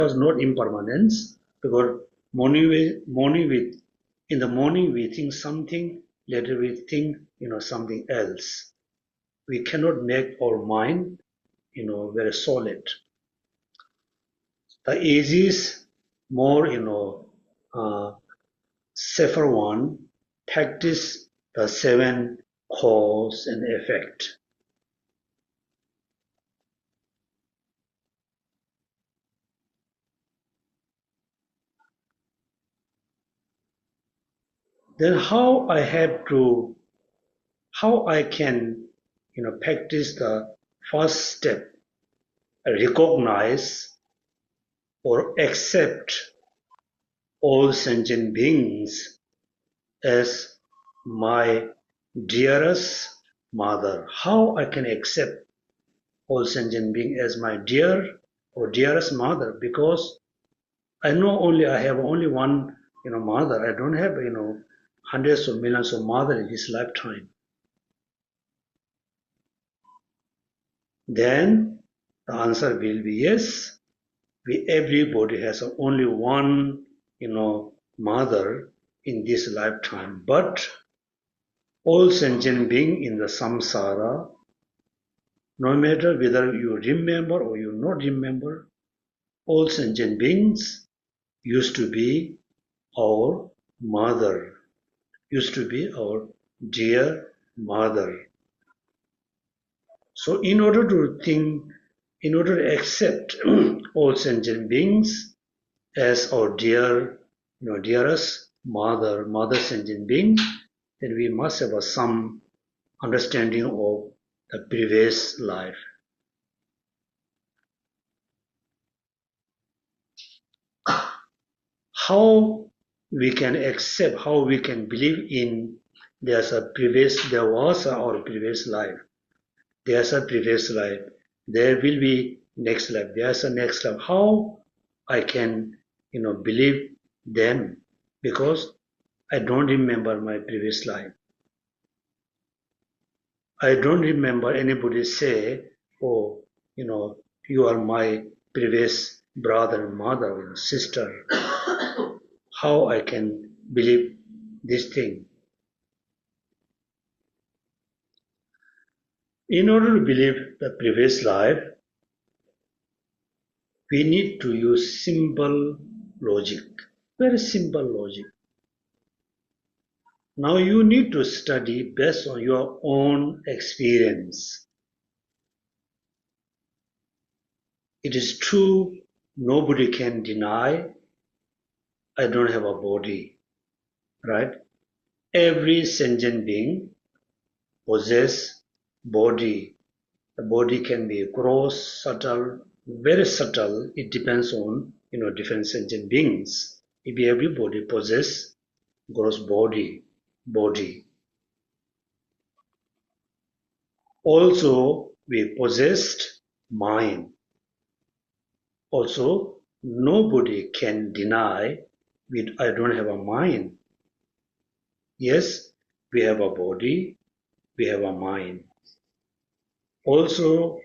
was not impermanence, because in the morning we think something, later we think something else. We cannot make our mind very solid. The easiest, more safer one, practice the 7 cause and effect. Then how I can practice the first step, recognize or accept all sentient beings as my dearest mother. How I can accept all sentient beings as my dear or dearest mother? Because I know I have only one mother. I don't have hundreds of millions of mothers in this lifetime. Then the answer will be yes. Everybody has only one mother in this lifetime. But all sentient beings in the samsara, no matter whether you remember or you not remember, all sentient beings used to be our mother, used to be our dear mother. So in order to accept all sentient beings as our dearest mother sentient being, then we must have some understanding of the previous life. How we can accept, how we can believe in there was our previous life. There's a previous life. There will be next life. There's a next life. How I can, believe them? Because I don't remember my previous life. I don't remember anybody say, oh, you are my previous brother, mother, or sister. How I can believe this thing? In order to believe the previous life, we need to use simple logic, very simple logic. Now you need to study based on your own experience. It is true, nobody can deny I don't have a body, right? Every sentient being possesses body. The body can be gross, subtle, very subtle. It depends on different sentient beings. If everybody possesses gross body. Also, we possessed mind. Also, nobody can deny I don't have a mind. Yes, we have a body, we have a mind. Also,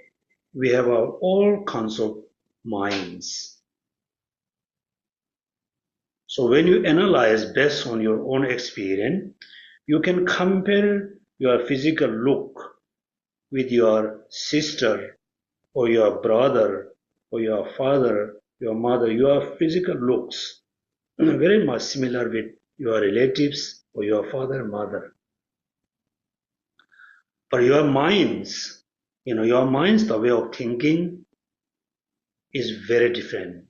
we have all kinds of minds. So when you analyze based on your own experience, you can compare your physical look with your sister or your brother or your father, your mother. Your physical looks very much similar with your relatives or your father and mother. But your minds, the way of thinking is very different.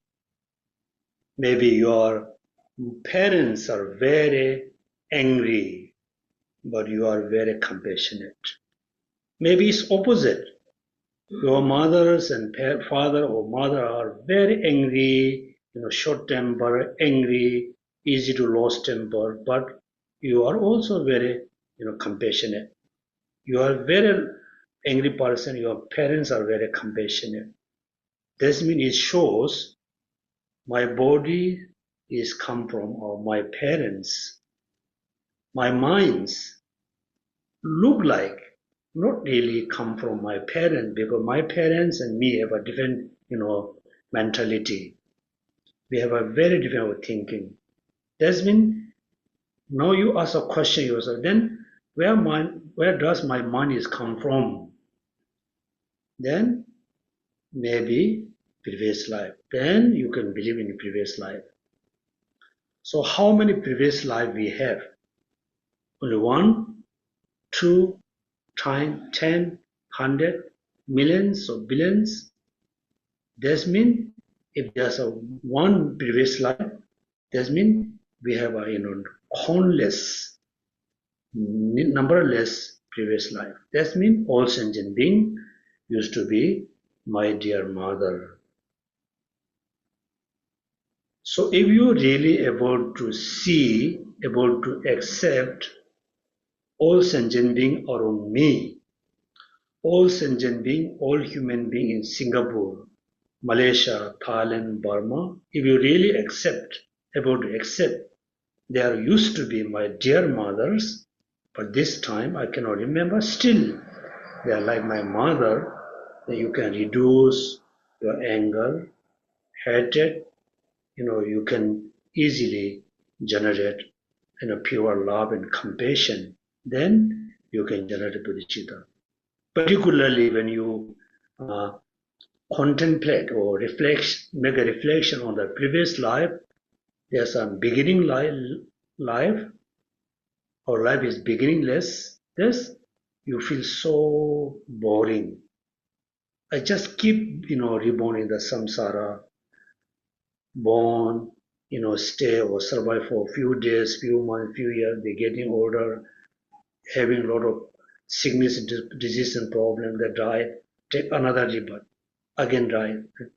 Maybe your parents are very angry, but you are very compassionate. Maybe it's opposite. Your mothers and father or mother are very angry, short temper, angry, easy to lose temper, but you are also very, compassionate. You are very angry person, your parents are very compassionate. This means it shows my body is come from my parents. My minds look like not really come from my parents, because my parents and me have a different, mentality. We have a very different way of thinking. That means now you ask a question yourself, then where does my mind is come from? Then maybe previous life. Then you can believe in previous life. So how many previous life we have? Only one, two, time, 10, 100, millions or billions. That means if there's a one previous life, that means we have a countless, numberless previous life. That means all sentient being used to be my dear mother. So if you really able to see, able to accept all sentient being around me, all sentient being, all human being in Singapore, Malaysia, Thailand, Burma, if you really able to accept, they are used to be my dear mothers, but this time I cannot remember, still they are like my mother, then you can reduce your anger, hatred, you can easily generate pure love and compassion. Then you can generate bodhicitta. Particularly when you contemplate or make a reflection on the previous life, there's a beginning life, or life is beginningless. This you feel so boring. I just keep reborn in the samsara, born, stay or survive for a few days, few months, few years. They're getting older, having a lot of sickness, disease, and problem. They die. Take another rebirth. Again die.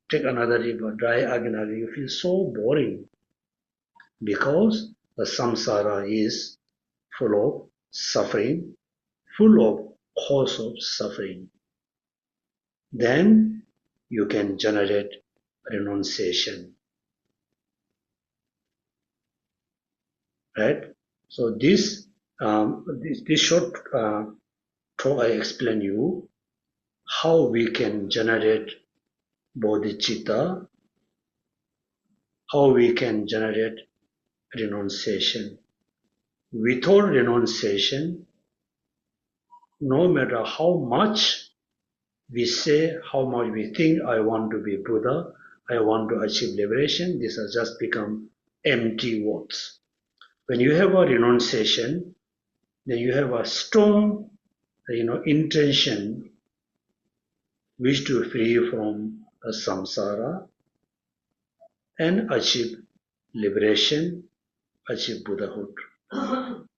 Take another rebirth. Die again. You feel so boring because the samsara is full of suffering, full of cause of suffering. Then you can generate renunciation. Right? So this short talk I explain you how we can generate bodhicitta, how we can generate renunciation. Without renunciation, no matter how much we say, how much we think, I want to be Buddha, I want to achieve liberation, these are just become empty words. When you have a renunciation, then you have a strong, intention, wish to free from the samsara and achieve liberation, achieve Buddhahood.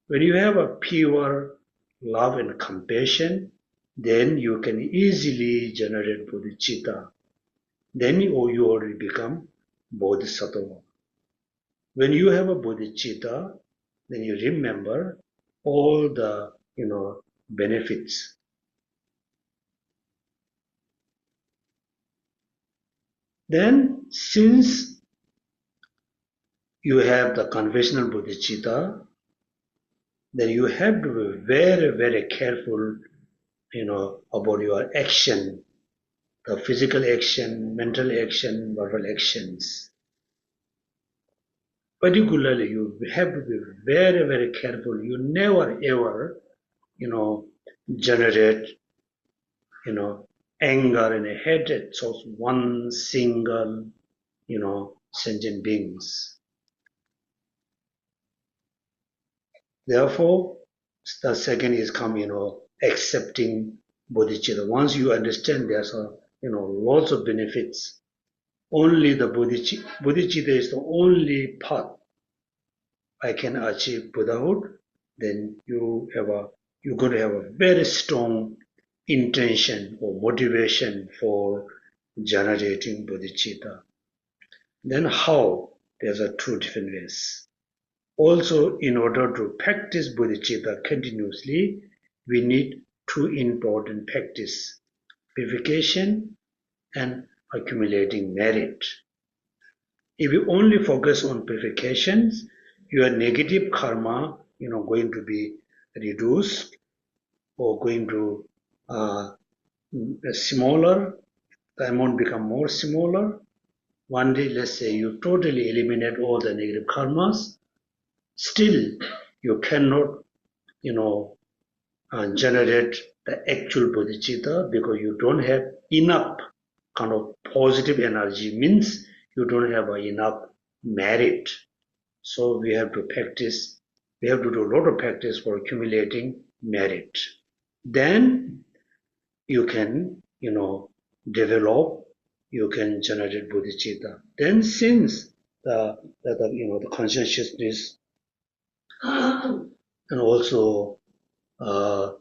When you have a pure love and compassion, then you can easily generate bodhicitta. Then you already become bodhisattva. When you have a bodhicitta, then you remember all the benefits. Then since you have the conventional bodhicitta, then you have to be very, very careful, about your action, the physical action, mental action, verbal actions. Particularly, you have to be very, very careful. You never ever, generate, anger and hatred towards one single, sentient beings. Therefore, the second is come, accepting bodhicitta. Once you understand there's lots of benefits, only the bodhicitta is the only path I can achieve Buddhahood, then you're going to have a very strong intention or motivation for generating bodhicitta. Then how? There's two different ways. Also, in order to practice bodhicitta continuously, we need two important practice: purification and accumulating merit. If you only focus on purifications, your negative karma, going to be reduced or going to smaller, the amount become more smaller. one day, let's say you totally eliminate all the negative karmas, still you cannot, generate the actual bodhicitta because you don't have enough kind of positive energy, means you don't have enough merit. So we have to practice, we have to do a lot of practice for accumulating merit. Then you can, develop, you can generate bodhicitta. Then since the consciousness and also the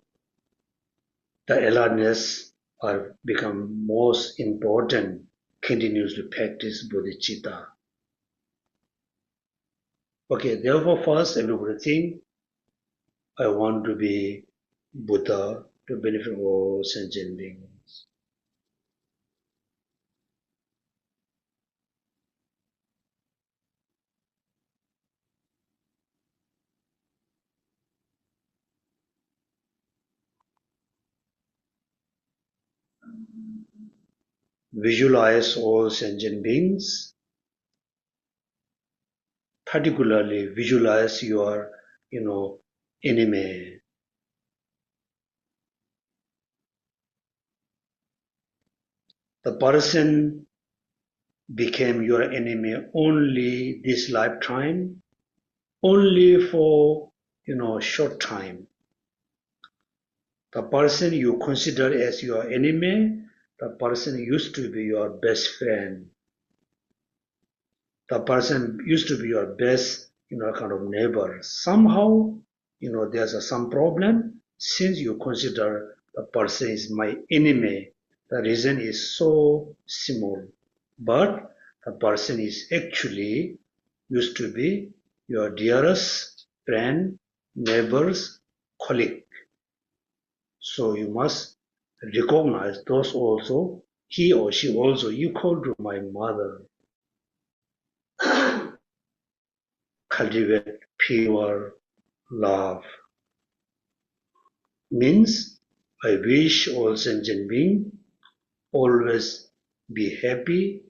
awareness are become most important, continues to practice bodhicitta. Okay, therefore first everybody think, I want to be Buddha to benefit all sentient beings. Visualize all sentient beings, particularly visualize your, enemy. The person became your enemy only this lifetime, only for, short time. The person you consider as your enemy, the person used to be your best friend. The person used to be your best, kind of neighbor. Somehow, there's some problem. Since you consider the person is my enemy, the reason is so small. But the person is actually used to be your dearest friend, neighbors, colleague. So you must recognize those also, he or she also equal to my mother. Cultivate pure love. Means I wish all sentient beings always be happy,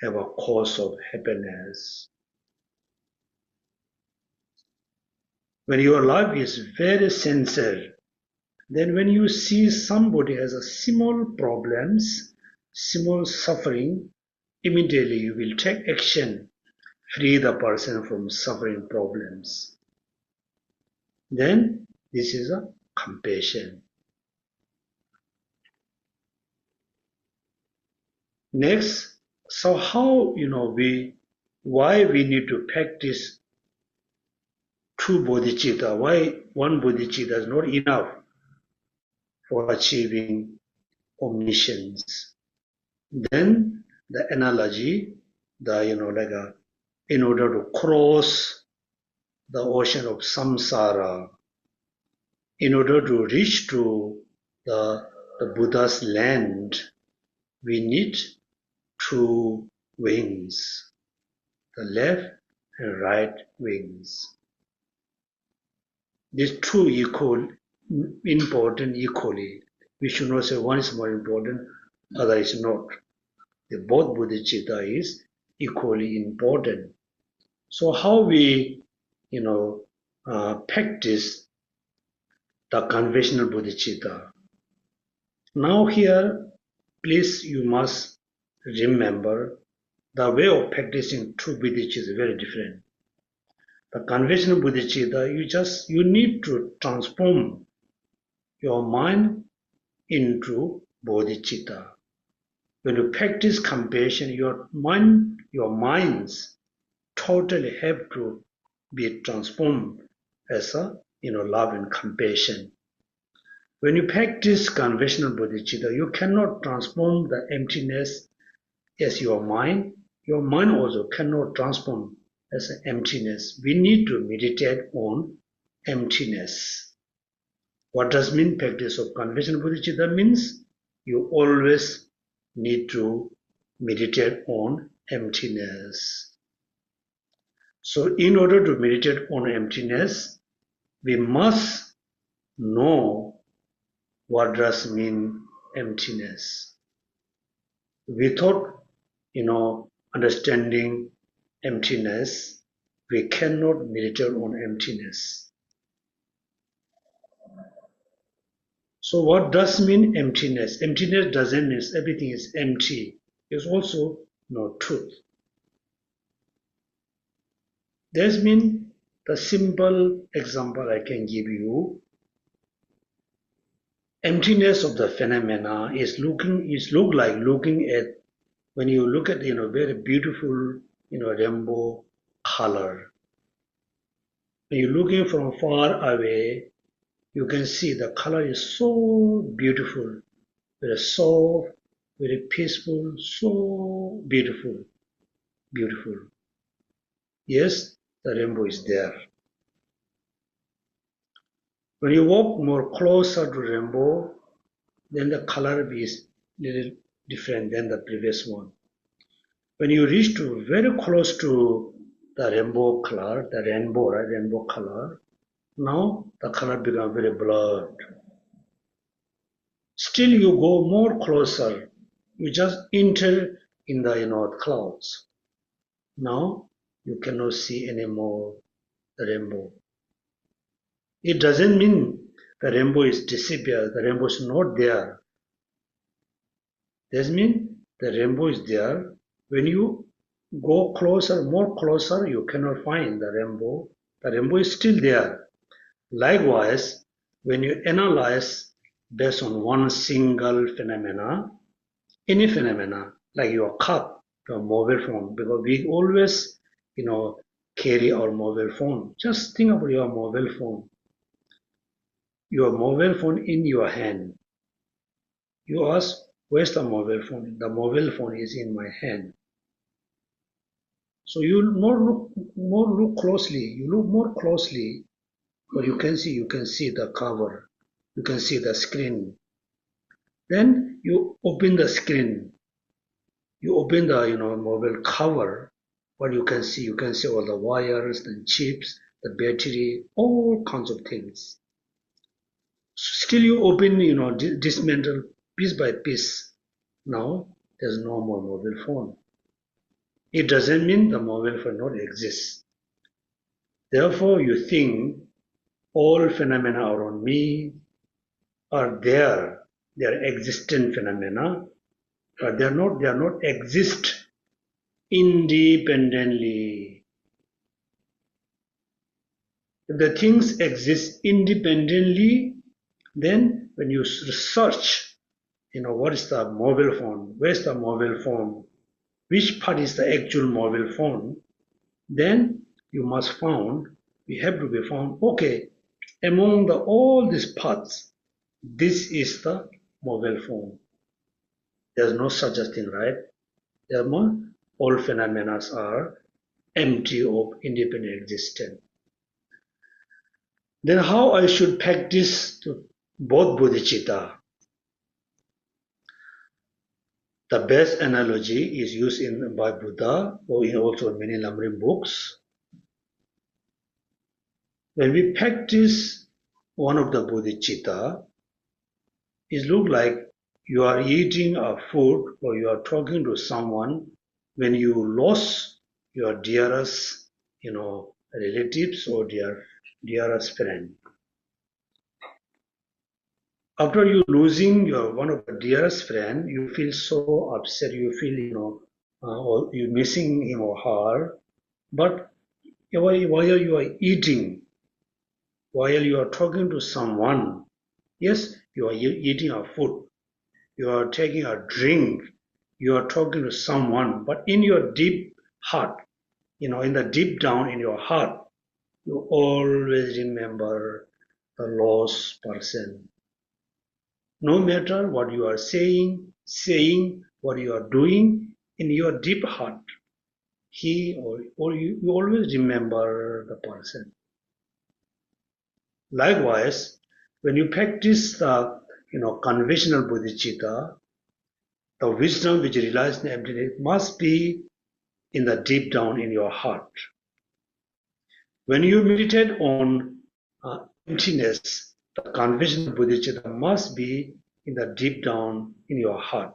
have a cause of happiness. When your life is very sincere, then when you see somebody has a small problems, small suffering, immediately you will take action, free the person from suffering problems. Then this is a compassion. Next, so how, why we need to practice two bodhicitta? Why one bodhicitta is not enough for achieving omniscience? Then the analogy, in order to cross the ocean of samsara, in order to reach to the Buddha's land, we need two wings, the left and right wings. These two equal important equally. We should not say one is more important, other is not. The both bodhicitta is equally important. So how we, practice the conventional bodhicitta? Now here, please you must remember the way of practicing true bodhicitta is very different. The conventional bodhicitta, you need to transform your mind into bodhicitta. When you practice compassion, your minds totally have to be transformed as love and compassion. When you practice conventional bodhicitta, you cannot transform the emptiness as your mind. Your mind also cannot transform as an emptiness. We need to meditate on emptiness. What does mean practice of conventional bodhicitta? Means you always need to meditate on emptiness. So in order to meditate on emptiness, we must know what does mean emptiness. Without, understanding emptiness, we cannot meditate on emptiness. So what does mean emptiness? Emptiness doesn't mean everything is empty. It's also no truth. That means the simple example I can give you. Emptiness of the phenomena is look like looking at when you look at very beautiful rainbow color. When you're looking from far away, you can see the color is so beautiful, very soft, very peaceful, so beautiful, beautiful. Yes, the rainbow is there. When you walk more closer to rainbow, then the color is little different than the previous one. When you reach to very close to the rainbow color, the rainbow, right, rainbow color, now the color becomes very blurred. Still you go more closer, you just enter in the clouds. Now you cannot see anymore the rainbow. It doesn't mean the rainbow is disappeared, the rainbow is not there. That means the rainbow is there. When you go closer, more closer, you cannot find the rainbow. The rainbow is still there. Likewise, when you analyze based on one single phenomena, any phenomena, like your cup, your mobile phone, because we always, carry our mobile phone. Just think about your mobile phone. Your mobile phone in your hand. You ask, where's the mobile phone? The mobile phone is in my hand. So you look closely. You look more closely, but you can see the cover. You can see the screen. Then you open the screen. You open the mobile cover. What you can see all the wires, the chips, the battery, all kinds of things. Still you open, dismantle piece by piece. Now there's no more mobile phone. It doesn't mean the mobile phone not exists. Therefore, you think all phenomena around me are there. They are existent phenomena, but they are not exist independently. If the things exist independently, then when you search, what is the mobile phone? Where's the mobile phone? Which part is the actual mobile phone? Then you have to be found, okay, among all these parts, this is the mobile phone. There's no such a thing, right? Therefore, all phenomena are empty of independent existence. Then how I should practice to both bodhicitta? The best analogy is used by Buddha or also in many Lamrim books. When we practice one of the bodhicitta, it looks like you are eating a food or you are talking to someone when you lost your dearest, relatives or dearest friend. After you losing your one of the dearest friend, you feel so upset. You feel, or you missing him or her. But while you are eating, while you are talking to someone, yes, you are eating a food, you are taking a drink, you are talking to someone, but in your deep heart, in the deep down in your heart, you always remember the lost person. No matter what you are saying, what you are doing, in your deep heart, he or you always remember the person. Likewise, when you practice the conventional bodhicitta, the wisdom which relies on emptiness must be in the deep down in your heart. When you meditate on emptiness, the conventional bodhicitta must be in the deep down in your heart.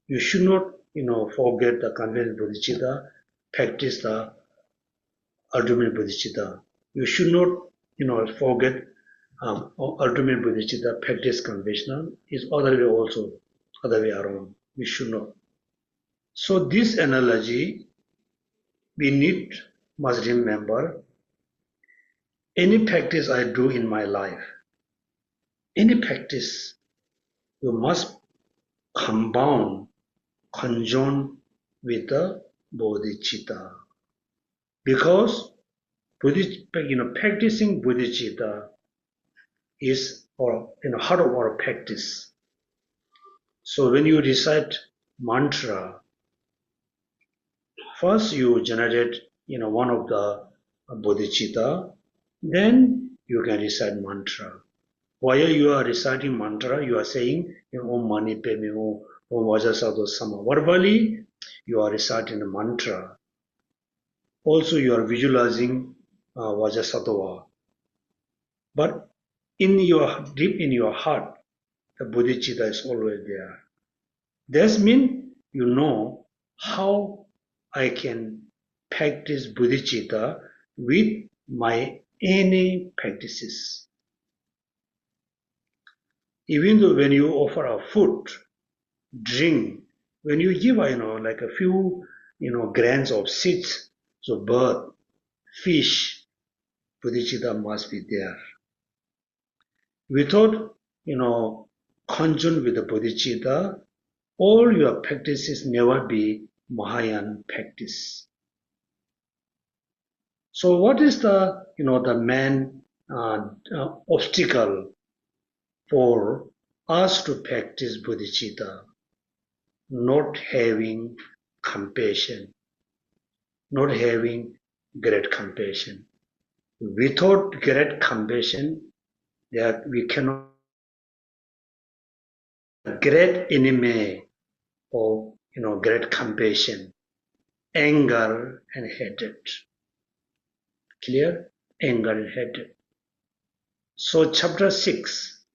You should not forget the conventional bodhicitta, practice the ultimate bodhicitta. You should not, forget ultimate bodhicitta, practice conventional. Is other way also, other way around. We should not. So this analogy, we must remember, any practice I do in my life, any practice, you must compound, conjoin with the bodhicitta. Because practicing bodhicitta is heart of our practice. So when you recite mantra, first you generate one of the bodhicitta, then you can recite mantra. While you are reciting mantra, you are saying Om Mani Padme Hum, Om Vajrasattva Sama. Verbally, you are reciting the mantra. Also, you are visualizing Vajrasattva. But deep in your heart, the bodhicitta is always there. That means you know how I can practice bodhicitta with my any practices. Even though when you offer a food, drink, when you give like a few grains of seeds, so bird, fish, bodhicitta must be there. Without conjunct with the bodhicitta, all your practices never be Mahayana practice. So what is the main obstacle for us to practice bodhicitta? Not having compassion, not having great compassion. Without great compassion, that we cannot. Great enemy of great compassion, anger and hatred. Clear? Anger and hatred. So chapter 6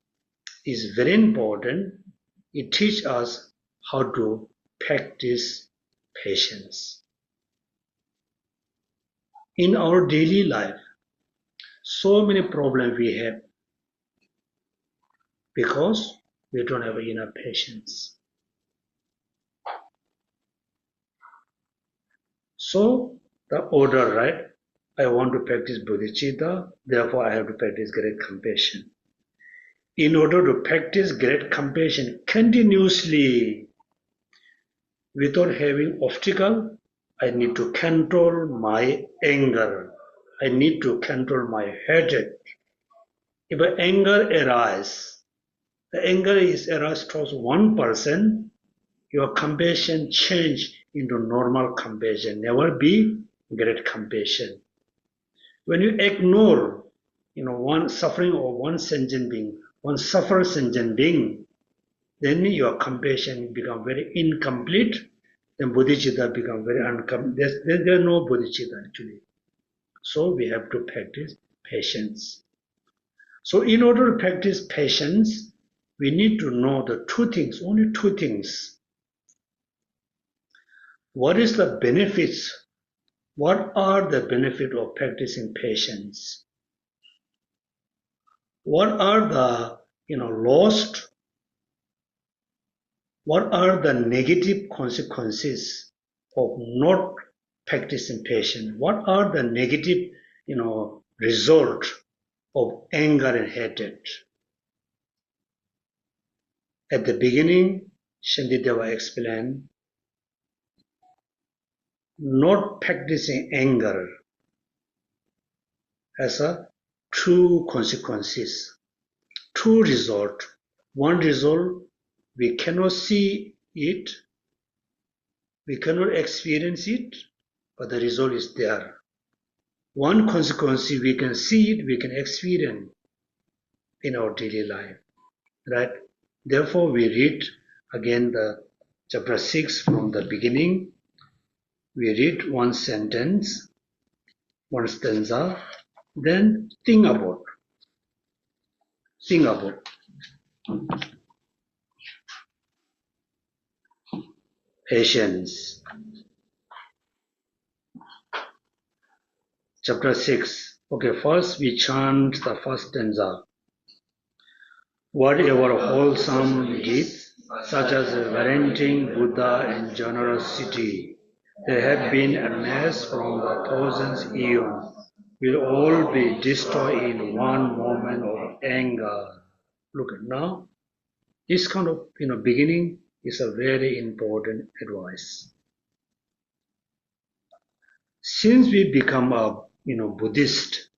is very important. It teaches us how to practice patience. In our daily life, so many problems we have because we don't have enough patience. So the order, right? I want to practice bodhicitta, therefore I have to practice great compassion. In order to practice great compassion continuously without having obstacle, I need to control my anger. I need to control my hatred. If anger arises, the anger is arise towards one person, your compassion change into normal compassion, never be great compassion. When you ignore, one suffering of one sentient being, one suffers sentient being, then your compassion become very incomplete. Then bodhicitta become very incomplete. There's no bodhicitta actually. So we have to practice patience. So in order to practice patience, we need to know the two things, only two things. What is the benefits? What are the benefits of practicing patience? What are the lost? What are the negative consequences of not practicing patience? What are the negative result of anger and hatred? At the beginning, Shantideva explained, not practicing anger has a two consequences, two results. One result, we cannot see it, we cannot experience it, but the result is there. One consequence, we can see it, we can experience in our daily life, right? Therefore, we read again the chapter 6 from the beginning. We read one sentence, one stanza, then think about patience. Chapter 6. Okay, first we chant the first stanza. Whatever wholesome deeds, such as parenting, Buddha, and generosity, that have been amassed from the thousands eons, will all be destroyed in one moment of anger. Look at now. This kind of beginning is a very important advice. Since we become a Buddhist,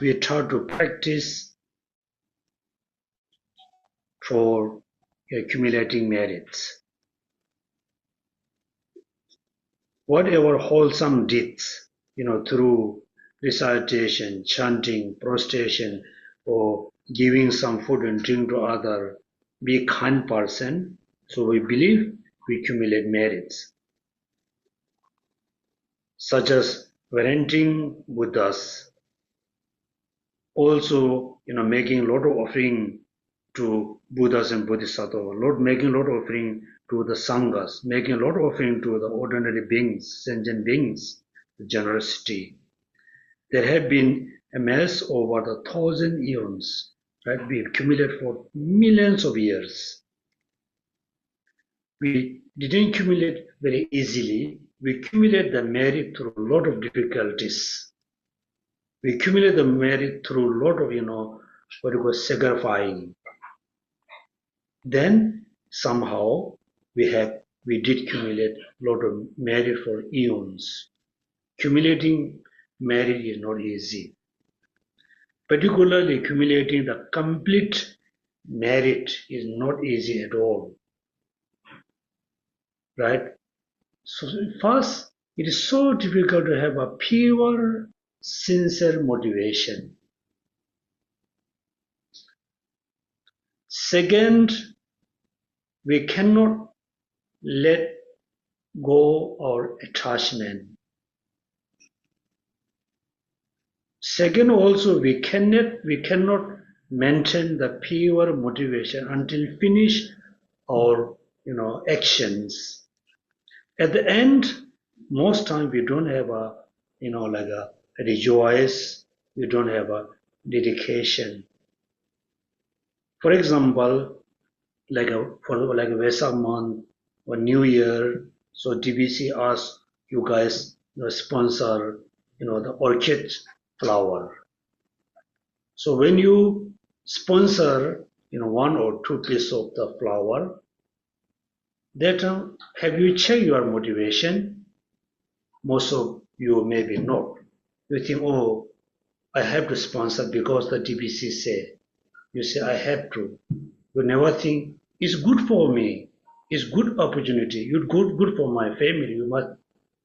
we try to practice for accumulating merits. Whatever wholesome deeds, through recitation, chanting, prostration, or giving some food and drink to other, be a kind person. So we believe we accumulate merits, such as parenting Buddhas, also making a lot of offering to Buddhas and Bodhisattvas, making a lot of offering to the Sanghas, making a lot of offering to the ordinary beings, sentient beings, the generosity. There have been amassed over the thousand eons, right? We accumulate for millions of years. We didn't accumulate very easily. We accumulate the merit through a lot of difficulties. We accumulate the merit through a lot of, sacrificing. Then somehow we did accumulate a lot of merit for eons. Accumulating merit is not easy. Particularly accumulating the complete merit is not easy at all. Right? So first, it is so difficult to have a pure, sincere motivation. Second, we cannot let go our attachment. Second, also we cannot maintain the pure motivation until finish our actions. At the end, most time we don't have a rejoice. We don't have a dedication. For example, for Vesak month or New Year, so TBC asks you guys sponsor the orchid flower. So when you sponsor one or two pieces of the flower, that have you checked your motivation? Most of you maybe not. You think, oh, I have to sponsor because the TBC say. You say, I have to. You never think, it's good for me. It's good opportunity. It's good for my family.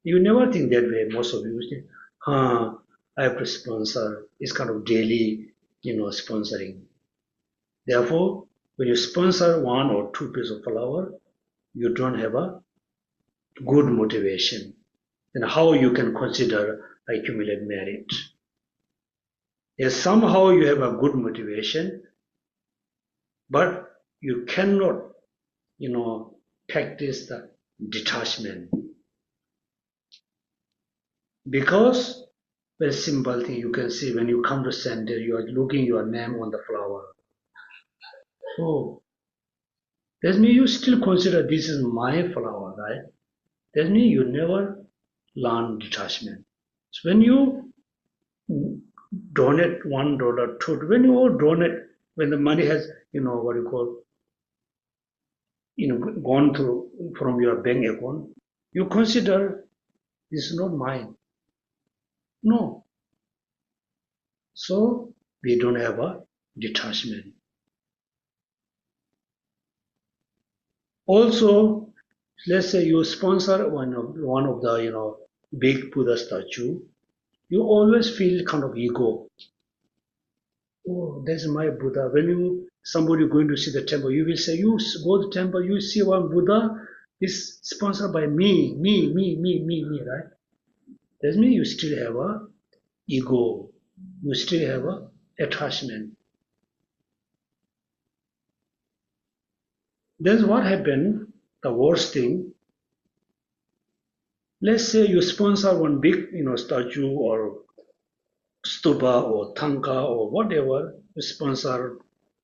You never think that way. Most of you think, I have to sponsor. It's kind of daily, sponsoring. Therefore, when you sponsor one or two pieces of flower, you don't have a good motivation. Then how you can consider accumulate merit? Yes, somehow you have a good motivation, but you cannot, practice the detachment. Because very simple thing you can see when you come to center, you are looking your name on the flower. Oh, that means you still consider this is my flower, right? That means you never learn detachment. So when you donate $1, $2, when you donate, when the money has, gone through from your bank account, you consider this is not mine. No. So we don't have a detachment. Also, let's say you sponsor one of the big Buddha statue, you always feel kind of ego. Oh, that's my Buddha. When somebody going to see the temple, you will say, you go to the temple, you see one Buddha is sponsored by me, right? That means you still have a ego. You still have a attachment. Then what happened? the worst thing, let's say you sponsor one big, statue or stupa or tanka or whatever, you sponsor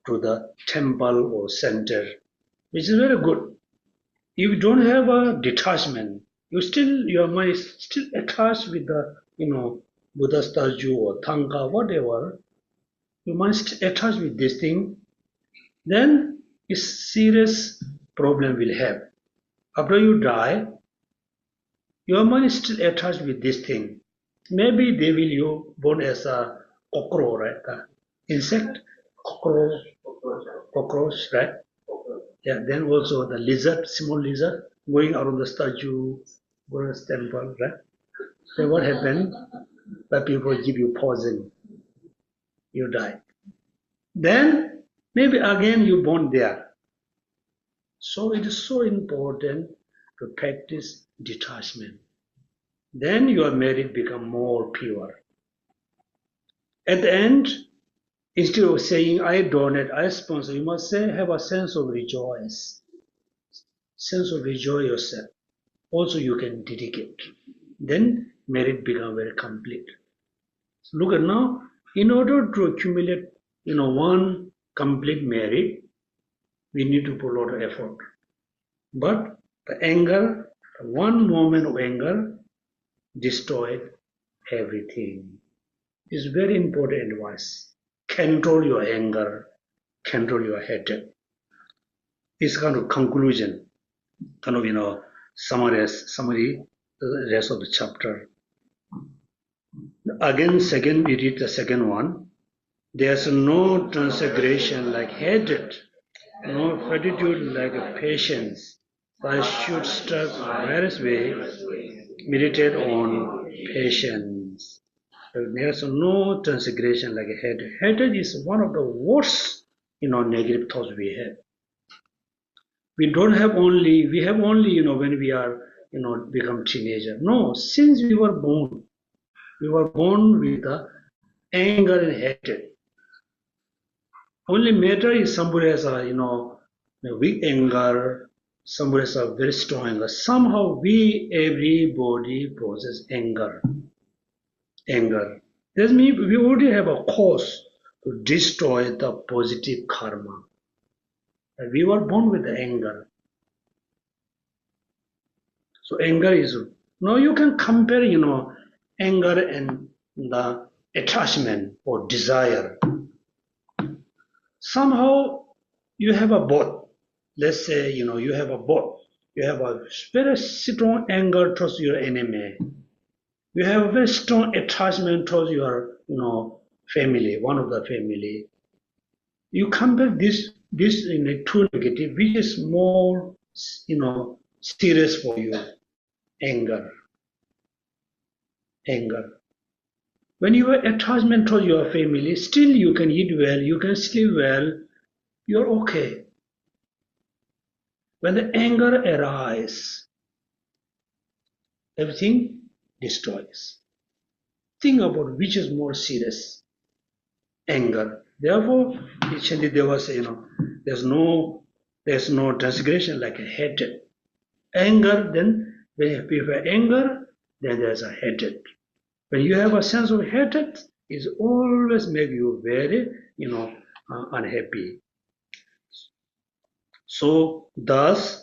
to the temple or center, which is very good. If you don't have a detachment, your mind is still attached with the, Buddha statue or tanka, whatever, your mind is still attached with this thing, then a serious problem will have. After you die, your mind is still attached with this thing. Maybe they will you born as a cockroach, right? Insect, cockroach, right? Yeah, then also the lizard, small lizard, going around the statue, Buddha's temple, right? Then what happened? The people give you poison, you die. Then maybe again you born there. So it is so important to practice detachment. Then your merit become more pure. At the end, instead of saying I donate, I sponsor, you must say have a sense of rejoice. Sense of rejoice yourself. Also you can dedicate. Then merit become very complete. So look at now, in order to accumulate, one complete merit, we need to put a lot of effort. But the anger, one moment of anger, destroyed everything. It's very important advice. Control your anger, control your hatred. This kind of conclusion, summary, the rest of the chapter. Again, we read the second one. There's no transgression like hatred, no fortitude like patience. I should strive various ways, meditate on patience. There's no transgression like hatred. Hatred is one of the worst, negative thoughts we have. We have only, when we are, become teenager. No, since we were born with the anger and hatred. Only matter is somebody has a, a weak anger, somebody has a very strong anger. Somehow everybody possesses anger. That means we already have a cause to destroy the positive karma. We were born with the anger. So anger is, now you can compare, anger and the attachment or desire. Somehow you have a both. Let's say, you have a both. You have a very strong anger towards your enemy. You have a very strong attachment towards your, family, one of the family. You compare this in a two negative, which is more, serious for you. Anger. When you have attachment towards your family, still you can eat well, you can sleep well, you're okay. When the anger arises, everything destroys. Think about which is more serious. Anger. Therefore, Shandideva says, there's no transgression like a hatred. Anger, then when you have anger, then there's a hatred. When you have a sense of hatred, it always make you very, unhappy. So, thus,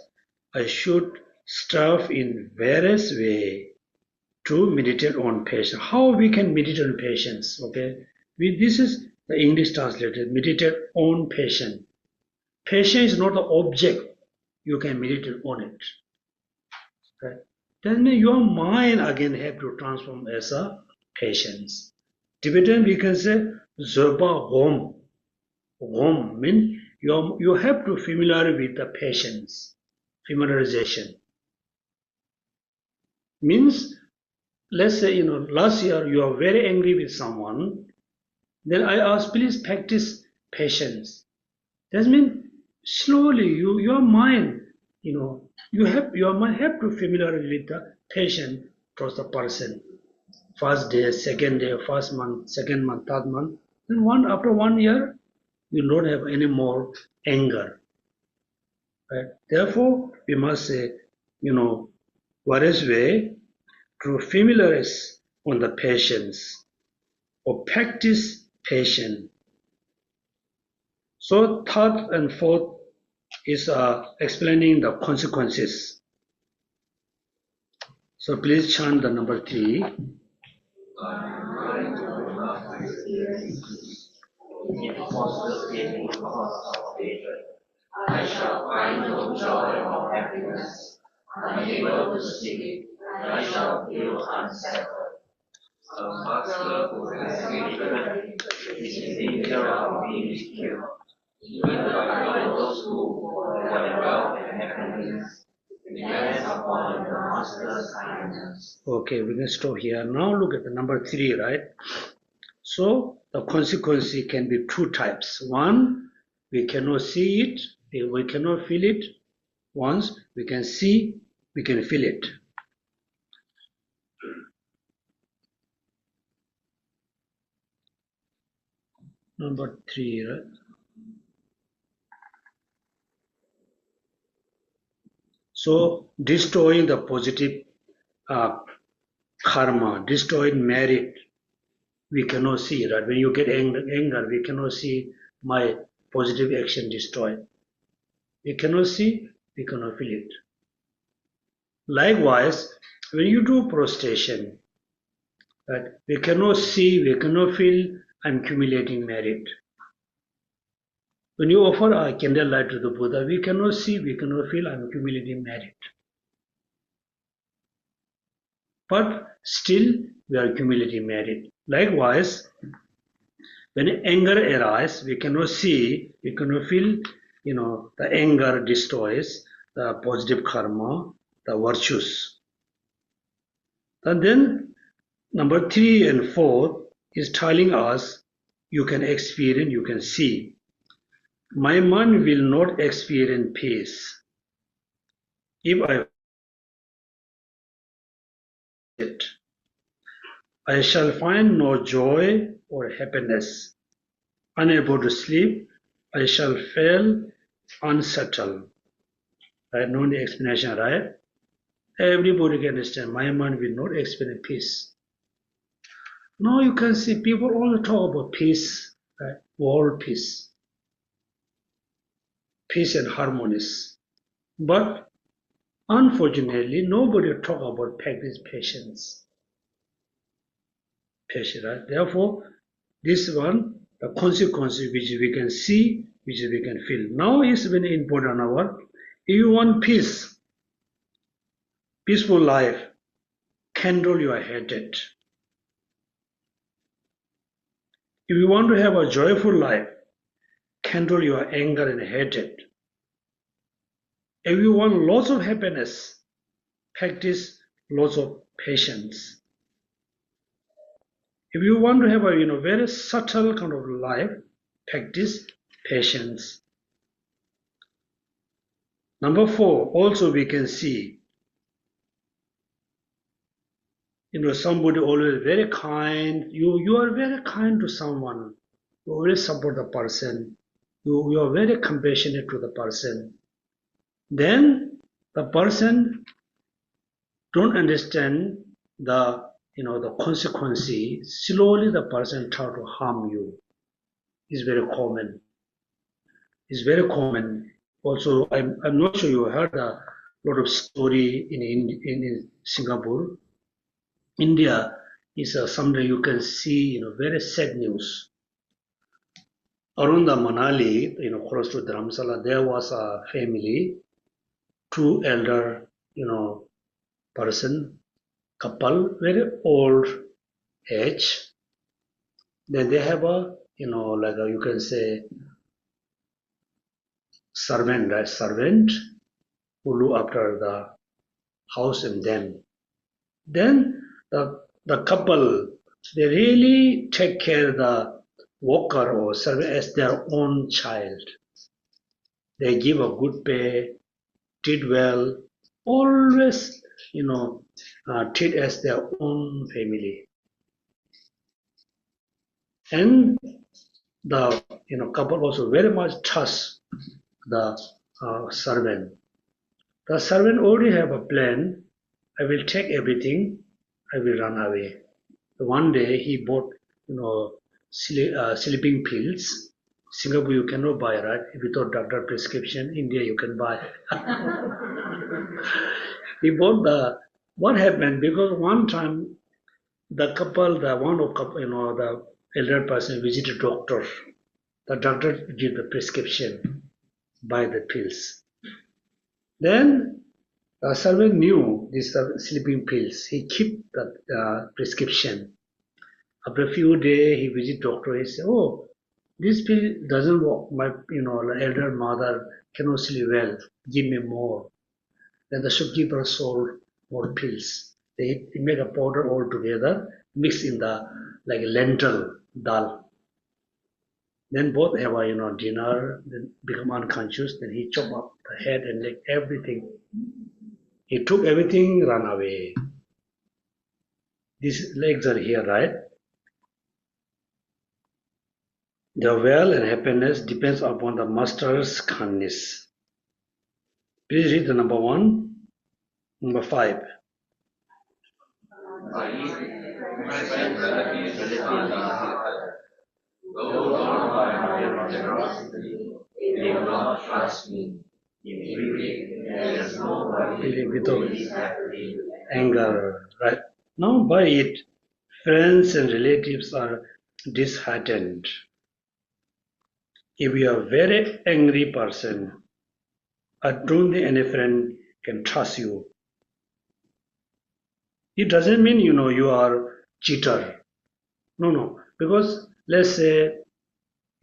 I should strive in various ways to meditate on patience. How we can meditate on patience? Okay, this is the English translated. Meditate on patience. Patience is not the object. You can meditate on it. Okay. Then your mind again have to transform as a patience. Tibetan we can say Zoba Hom. Hom means you have to familiar with the patience. Familiarization. Means, let's say, last year you are very angry with someone. Then I ask, please practice patience. That means slowly your mind, your mind have to familiar with the patience towards the person. First day, second day, first month, second month, third month. Then after 1 year, you don't have any more anger. Right? Therefore, we must say, what is way to familiarize on the patience or practice patience. So third and fourth is explaining the consequences. So please chant the number 3. I shall find no joy or happiness. Unable to sleep, I shall feel unsettled. A master who has victory is danger of being killed, even by those who, for their wealth and happiness, depend upon the master's kindness. Okay, we can stop here. Now look at the number 3, right? So the consequence can be 2 types. One, we cannot see it, we cannot feel it. Once we can see, we can feel it. Number 3, right? So destroying the positive karma, destroying merit, we cannot see, right? When you get anger, we cannot see my positive action destroyed. We cannot see, we cannot feel it. Likewise, when you do prostration, right, we cannot see, we cannot feel, I'm accumulating merit. When you offer a candlelight to the Buddha, we cannot see, we cannot feel, I'm accumulating merit. But still, we are accumulating merit. Likewise, when anger arises, we cannot see, we cannot feel, the anger destroys the positive karma, the virtues. And then number 3 and 4 is telling us you can experience, you can see. My mind will not experience peace if I shall find no joy or happiness. Unable to sleep, I shall feel unsettled. Right? No need explanation, right? Everybody can understand. My mind will not experience peace. Now you can see people all talk about peace, right? World peace, peace and harmonies. But unfortunately, nobody talk about practice patience. Patience, right? Therefore, this one, the consequences which we can see, which we can feel. Now is very important. If you want peace, peaceful life, control your hatred. If you want to have a joyful life, control your anger and hatred. If you want lots of happiness, practice lots of patience. If you want to have a very subtle kind of life, practice patience. Number 4, also we can see, somebody always very kind. You are very kind to someone. You always support the person. You are very compassionate to the person. Then the person don't understand the consequences. Slowly the person try to harm you. It's very common. It's very common. Also, I'm not sure you heard a lot of story in Singapore. India is someday you can see very sad news. Around the Manali, close to Dharamsala, there was a family, 2 elder, person, couple, very old age. Then they have you can say servant, right? Servant who look after the house and them. Then the couple, they really take care of the worker or servant as their own child. They give a good pay, treat well, always, treat as their own family. And the couple also very much trust the servant. The servant already have a plan. I will take everything. I will run away. One day he bought, sleeping pills. Singapore you cannot buy, right? Without doctor prescription. India you can buy. He bought the. What happened? Because one time the couple, the one of couple, the elder person visited doctor. The doctor give the prescription, buy the pills. Then the servant knew these are sleeping pills. He keep the prescription. After a few days, he visit doctor. He say, "Oh, this pill doesn't work. My, elder mother cannot sleep well. Give me more." Then the shopkeeper sold more pills. They make a powder all together, mix in the like lentil dal. Then both have a dinner, then become unconscious. Then he chop up the head and leg, everything. He took everything, run away. These legs are here, right? The well and happiness depends upon the master's kindness. Please read the number 1. Number 5. Without anger, right? Now by it, friends and relatives are disheartened. If you are a very angry person, I don't think any friend can trust you. It doesn't mean you are cheater. No. Because let's say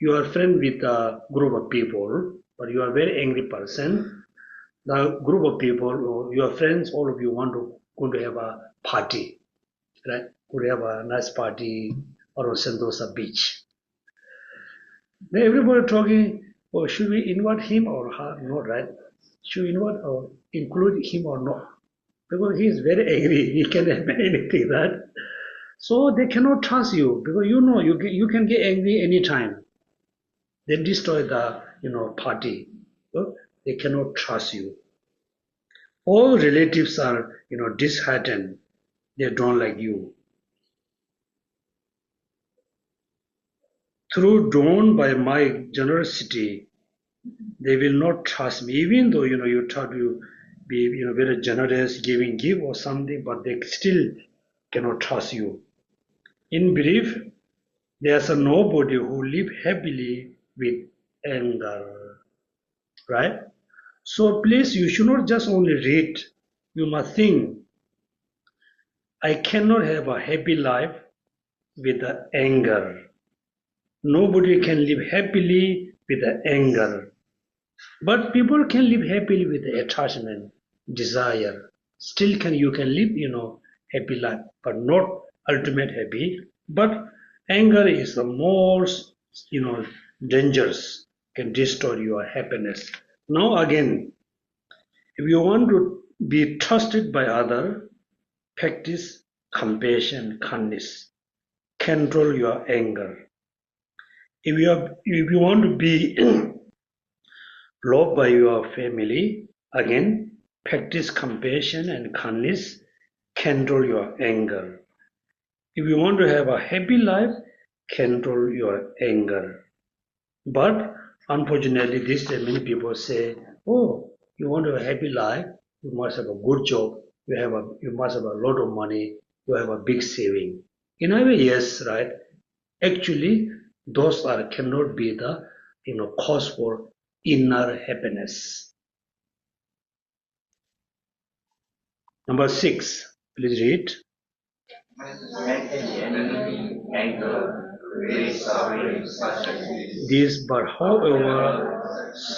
you are friend with a group of people, but you are a very angry person. The group of people, your friends, all of you going to have a party, right? Could have a nice party or on Sentosa beach. Then everybody talking, oh, should we invite him or her? No, right? Should we invite or include him or not? Because he is very angry, he can have anything, right? So they cannot trust you because you can get angry anytime. They destroy the party. So they cannot trust you. All relatives are disheartened. They don't like you. Through drawn by my generosity, they will not trust me, even though you try to be very generous, give or something, but they still cannot trust you. In brief, there's a nobody who live happily with anger, right? So please, you should not just only read. You must think. I cannot have a happy life with the anger. Nobody can live happily with the anger. But people can live happily with the attachment, desire. Still you can live, happy life, but not ultimate happy. But anger is the most, dangerous, can destroy your happiness. Now again, if you want to be trusted by other, practice compassion, kindness. Control your anger. If you want to be loved by your family, again, practice compassion and kindness, control your anger. If you want to have a happy life, control your anger. But unfortunately, these days many people say, "Oh, you want to have a happy life, you must have a good job, you must have a lot of money, you have a big saving." In a way, yes, right. Actually, those cannot be the cause for inner happiness. Number 6, please read. This, but however,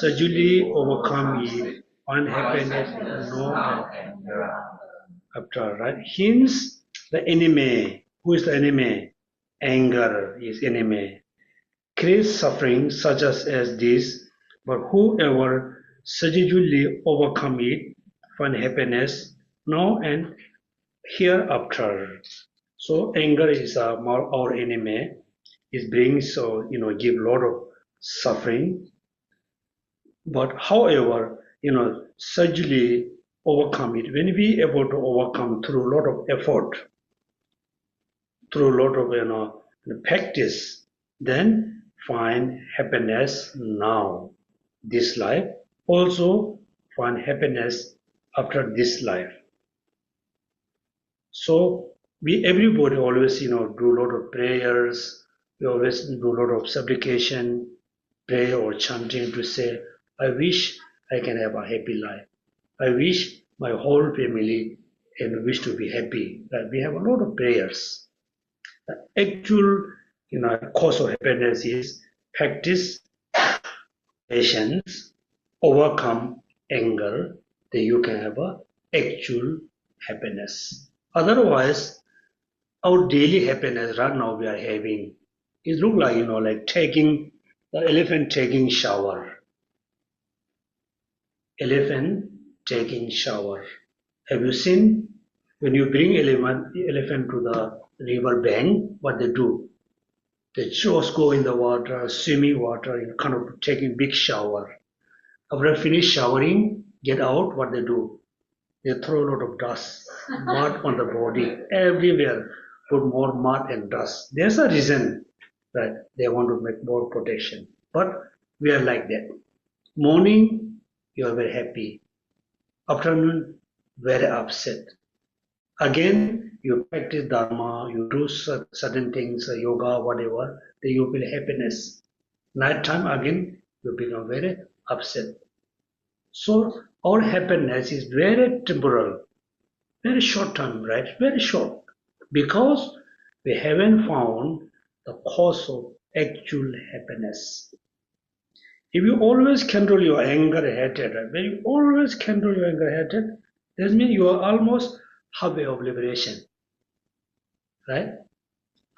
gradually overcome ye, find happiness no after, right? Hence, the enemy. Who is the enemy? Anger is enemy. Creates suffering such as this, but whoever successfully overcome it, find happiness now and hereafter. So anger is our enemy. It brings give lot of suffering. But however, surgically overcome it. When we able to overcome through a lot of effort, through a lot of practice, then find happiness now, this life. Also find happiness after this life. So everybody always do a lot of prayers. We always do a lot of supplication, prayer or chanting to say, I wish I can have a happy life. I wish my whole family and wish to be happy. We have a lot of prayers. The actual cause of happiness is practice patience, overcome anger, then you can have a actual happiness. Otherwise, our daily happiness right now we are having is look like like taking the elephant taking shower. Elephant taking shower. Have you seen when you bring elephant to the river bank, what they do? They just go in the water, swimming water, kind of taking big shower. After finish showering, get out, what they do? They throw a lot of dust, mud on the body, everywhere, put more mud and dust. There's a reason that they want to make more protection. But we are like that. Morning, you are very happy. Afternoon, very upset. Again, you practice Dharma, you do certain things, yoga, whatever, then you feel happiness. Night time again, you become very upset. So our happiness is very temporal, very short term, right? Very short. Because we haven't found the cause of actual happiness. If you always control your anger, hatred, right? When you always control your anger, hatred, that means you are almost halfway of liberation, right?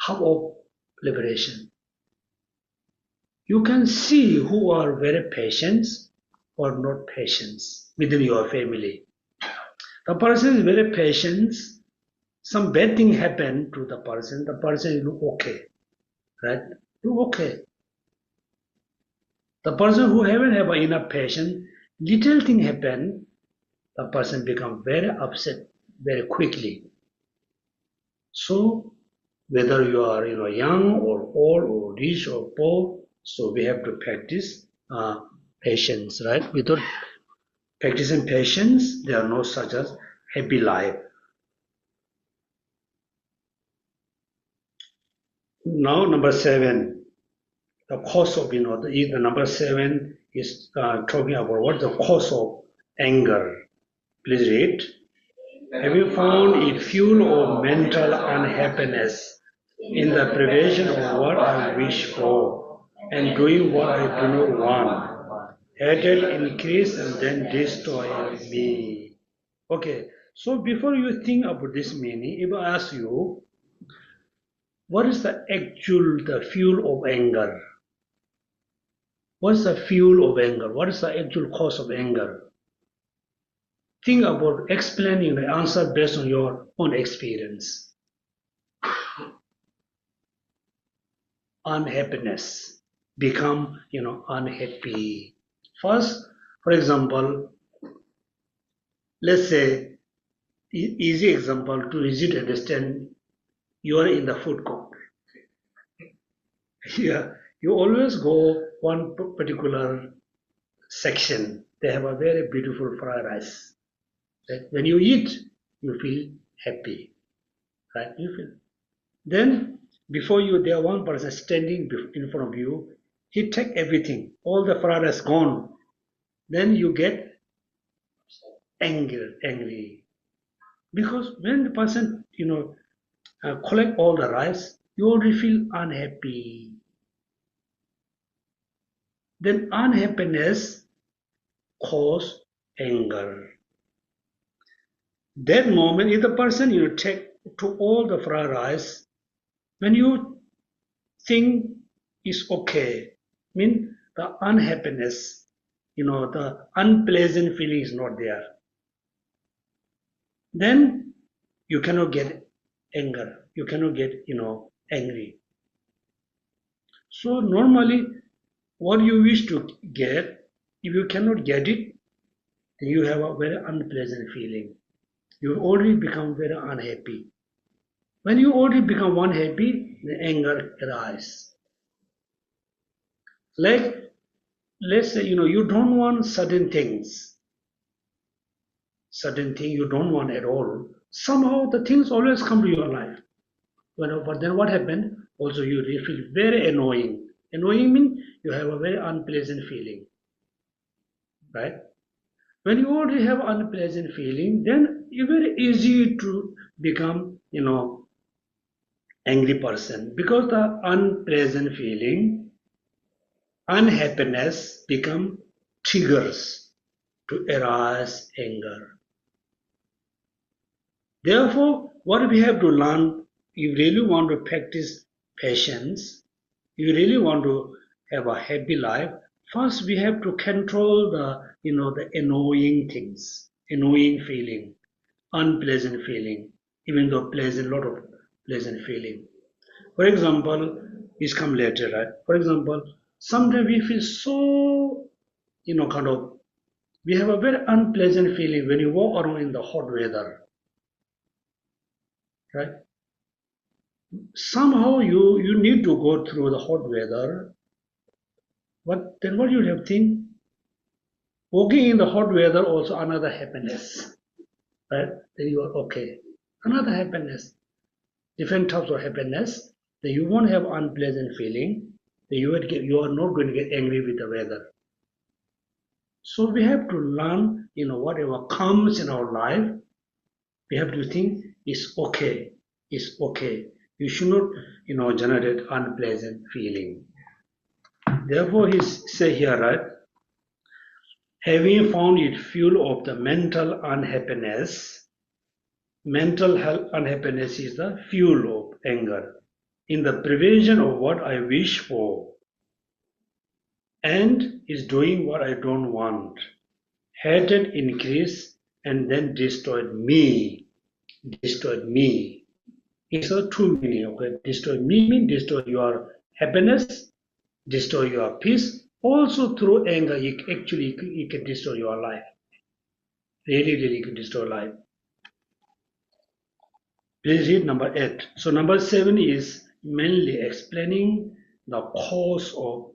Half of liberation. You can see who are very patient or not patient within your family. The person is very patient. Some bad thing happen to the person look okay, right? Look okay. The person who haven't have enough patience, little thing happen, the person become very upset very quickly. So whether you are young or old or rich or poor, so we have to practice patience, right? Without practicing patience, there are no such as happy life. Now number 7, the cause of the number 7 is talking about what the cause of anger. Please read. Have you found it fuel of mental unhappiness in the privation of what I wish for and doing what I do not want? Hatred increase and then destroy me. Okay, so before you think about this meaning, if I ask you, what is the fuel of anger? What's the fuel of anger? What is the actual cause of anger? Think about explaining the answer based on your own experience. Unhappiness. Become, unhappy. First, for example, let's say, easy example to easy to understand, you are in the food court. Yeah, you always go one particular section. They have a very beautiful fried rice. Right? When you eat, you feel happy. Right? You feel. Then before you, there one person standing in front of you. He take everything. All the fried rice gone. Then you get angry. Because when the person, collect all the rice, you already feel unhappy. Then unhappiness cause anger. That moment, if the person take to all the fried rice, when you think is okay, mean the unhappiness, the unpleasant feeling is not there. Then you cannot get anger. You cannot get angry. So normally, what you wish to get, If you cannot get it, then you have a very unpleasant feeling. You already become very unhappy. When you already become unhappy, the anger arises. Like, let's say, you don't want certain things you don't want at all. Somehow the things always come to your life. But then what happened? Also, you feel very annoying. Annoying means you have a very unpleasant feeling, right? When you already have unpleasant feeling, then it's very easy to become, angry person, because the unpleasant feeling, unhappiness become triggers to arouse anger. Therefore, what we have to learn, you really want to practice patience, you really want to have a happy life, first we have to control the annoying things, annoying feeling, unpleasant feeling, even though pleasant, lot of pleasant feeling. For example, this come later, right? For example, sometimes we feel so, we have a very unpleasant feeling when you walk around in the hot weather, right? Somehow you need to go through the hot weather, but then what you have think? Walking in the hot weather also another happiness, right? Then you are okay. Another happiness, different types of happiness. Then you won't have unpleasant feeling. Then you are not going to get angry with the weather. So we have to learn, whatever comes in our life, we have to think it's okay. It's okay. You should not, generate unpleasant feeling. Therefore, he say here, right? Having found it fuel of the mental unhappiness, mental unhappiness is the fuel of anger. In the prevention of what I wish for, and is doing what I don't want. Hatred increased and then destroyed me. Destroyed me. It's a true meaning. Okay, destroy me means destroy your happiness, destroy your peace. Also through anger, it can destroy your life. Really, really can destroy life. Please read number 8. So number 7 is mainly explaining the cause of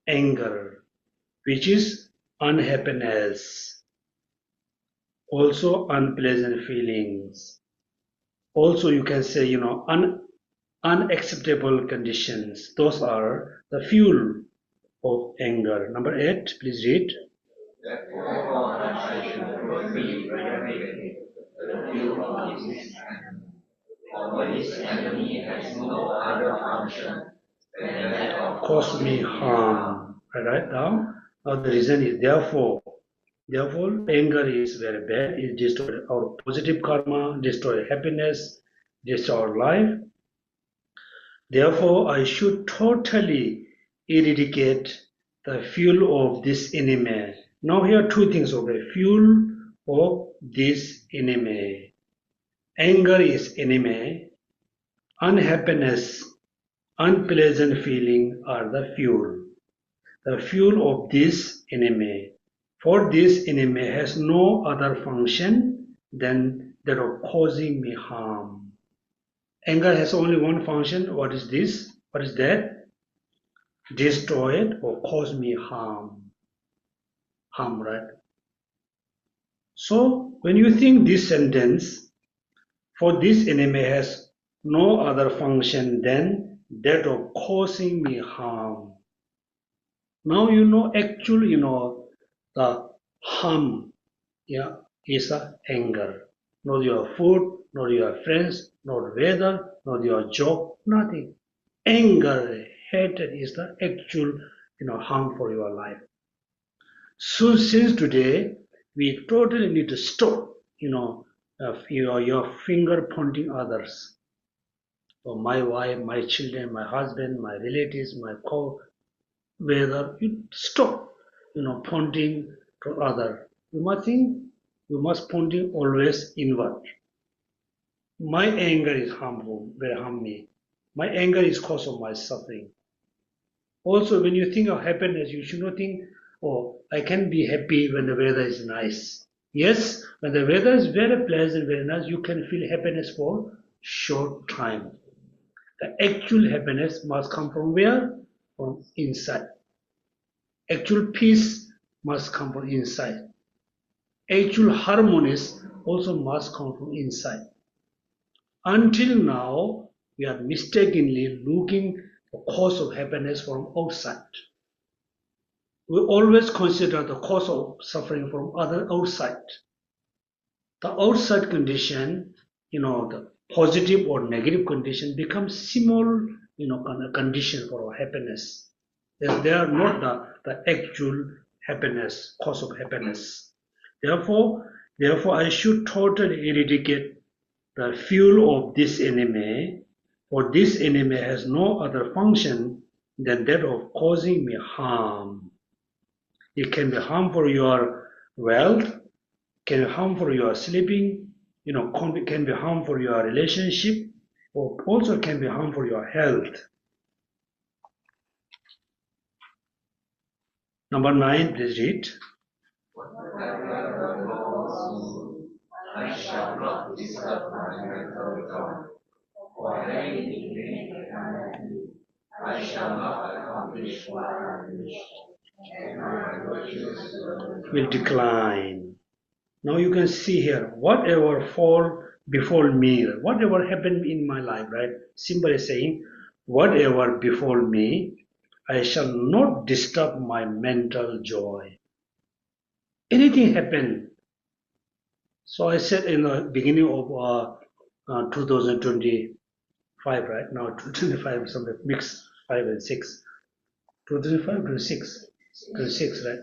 anger, which is unhappiness, also unpleasant feelings. Also you can say, unacceptable conditions. Those are the fuel of anger. Number 8, please read. Therefore, I should proceed regularly the fuel of this enemy. For this enemy has no other function than that of cause me harm. Alright, now the reason is therefore. Therefore, anger is very bad. It destroys our positive karma, destroys happiness, destroys our life. Therefore, I should totally eradicate the fuel of this enemy. Now here are two things, okay? Fuel of this enemy. Anger is enemy. Unhappiness, unpleasant feeling are the fuel. The fuel of this enemy. For this enemy has no other function than that of causing me harm. Anger has only one function. What is this? What is that? Destroy it or cause me harm. Harm, right? So when you think this sentence, for this enemy has no other function than that of causing me harm. Now actually the harm, is anger. Not your food, not your friends, not weather, not your job, nothing. Anger, hatred is the actual harm for your life. So since today we totally need to stop your finger pointing others. So my wife, my children, my husband, my relatives, my whether you stop pointing to other. You must pointing always inward. My anger is harmful, will harm me. My anger is cause of my suffering. Also, when you think of happiness, you should not think Oh, I can be happy when the weather is nice. Yes, when the weather is very pleasant, very nice, you can feel happiness for short time. The actual happiness must come from where? From inside. Actual peace must come from inside. Actual harmonies also must come from inside. Until now, we are mistakenly looking the cause of happiness from outside. We always consider the cause of suffering from other outside. The outside condition, the positive or negative condition becomes small, kind of condition for our happiness. They are not the actual happiness, cause of happiness. Therefore, I should totally eradicate the fuel of this enemy, for this enemy has no other function than that of causing me harm. It can be harm for your wealth, can be harm for your sleeping, can be harm for your relationship, or also can be harm for your health. Number 9, please read. I shall not disturb my mental joy, for I shall not accomplish what I wish, and my virtues will decline. Now you can see here, whatever fall befall me, whatever happened in my life, right? Simply saying, whatever befall me, I shall not disturb my mental joy. Anything happen. So I said in the beginning of 2025, right? Now 2025, something mix 5 and 6. 2005 to 6, right?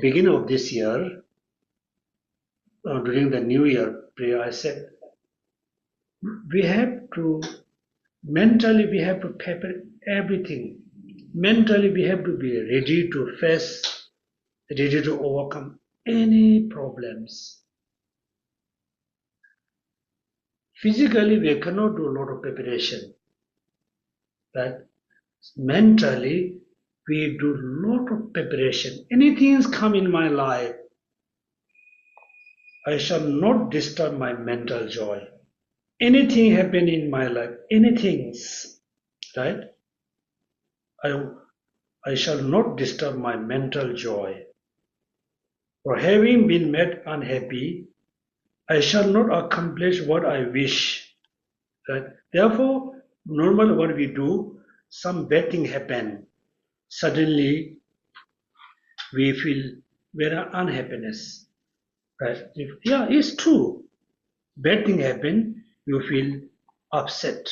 Beginning of this year, during the New Year prayer, I said, we have to, mentally we have to prepare everything. Mentally we have to be ready to face, ready to overcome any problems. Physically we cannot do a lot of preparation, but mentally we do a lot of preparation. Anything come in my life, I shall not disturb my mental joy. Anything happen in my life, anything, right? I shall not disturb my mental joy. For having been made unhappy, I shall not accomplish what I wish. Right? Therefore, normally what we do, some bad thing happen. Suddenly, we feel very unhappiness. Right? Yeah, it's true. Bad thing happen, you feel upset.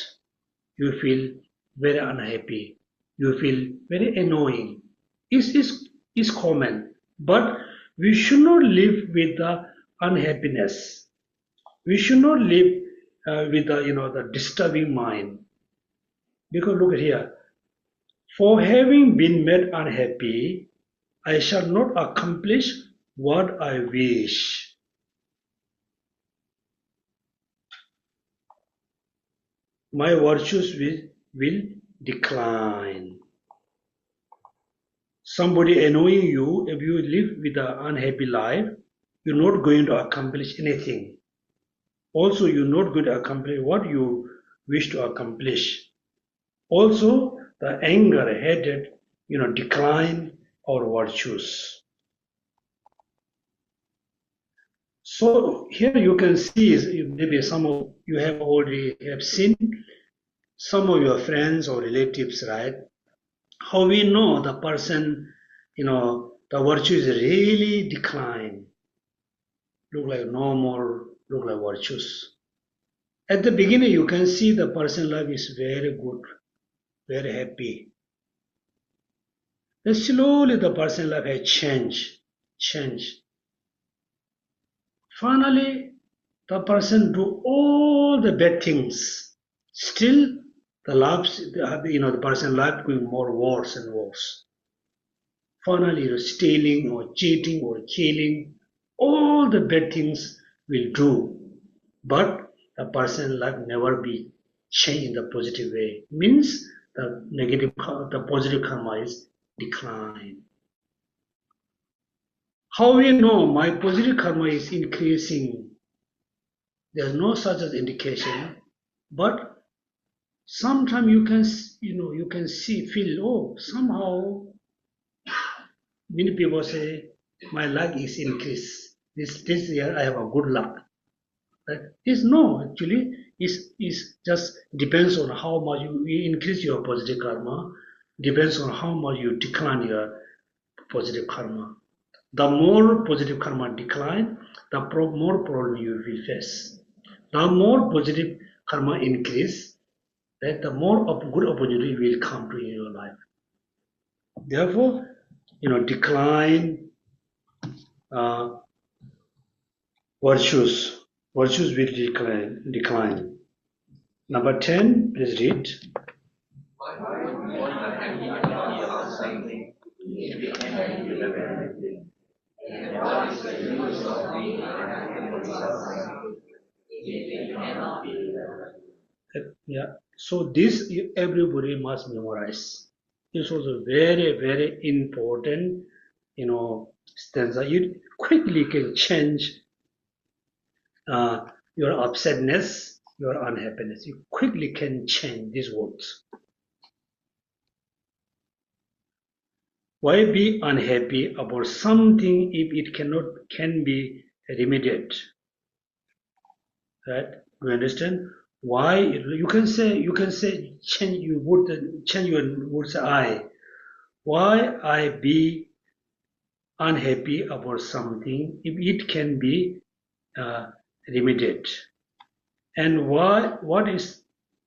You feel very unhappy. You feel very annoying. It's common. But we should not live with the unhappiness. We should not live with the disturbing mind. Because look at here. For having been made unhappy, I shall not accomplish what I wish. My virtues will decline. Somebody annoying you, if you live with an unhappy life, you're not going to accomplish anything. Also, you're not going to accomplish what you wish to accomplish. Also, the anger, hatred, decline our virtues. So here you can see, maybe some of you have already have seen some of your friends or relatives, right? How we know the person, the virtue is really decline. Look like normal, look like virtues. At the beginning, you can see the person life is very good, very happy. Then slowly the person life has changed. Finally, the person do all the bad things. Still, the person life going more worse and worse. Finally, stealing or cheating or killing, all the bad things will do. But the person life never be changed in the positive way. Means the positive karma is decline. How we know my positive karma is increasing? There's no such as indication, but sometimes you can, you can see, feel, oh, somehow many people say my luck is increased. This year I have a good luck. Right? Is no, actually, is just depends on how much you increase your positive karma, depends on how much you decline your positive karma. The more positive karma decline, the more problem you will face. The more positive karma increase, right, the more of good opportunity will come to your life. Therefore, decline uh, virtues. Virtues will decline. Number 10, please read. Yeah. So this everybody must memorize. This was a very, very important, stanza. You quickly can change your upsetness, your unhappiness. You quickly can change these words. Why be unhappy about something if it can be remedied? Right? Do you understand? Why you can say change your words I. Why I be unhappy about something if it can be uh, remedied? And what is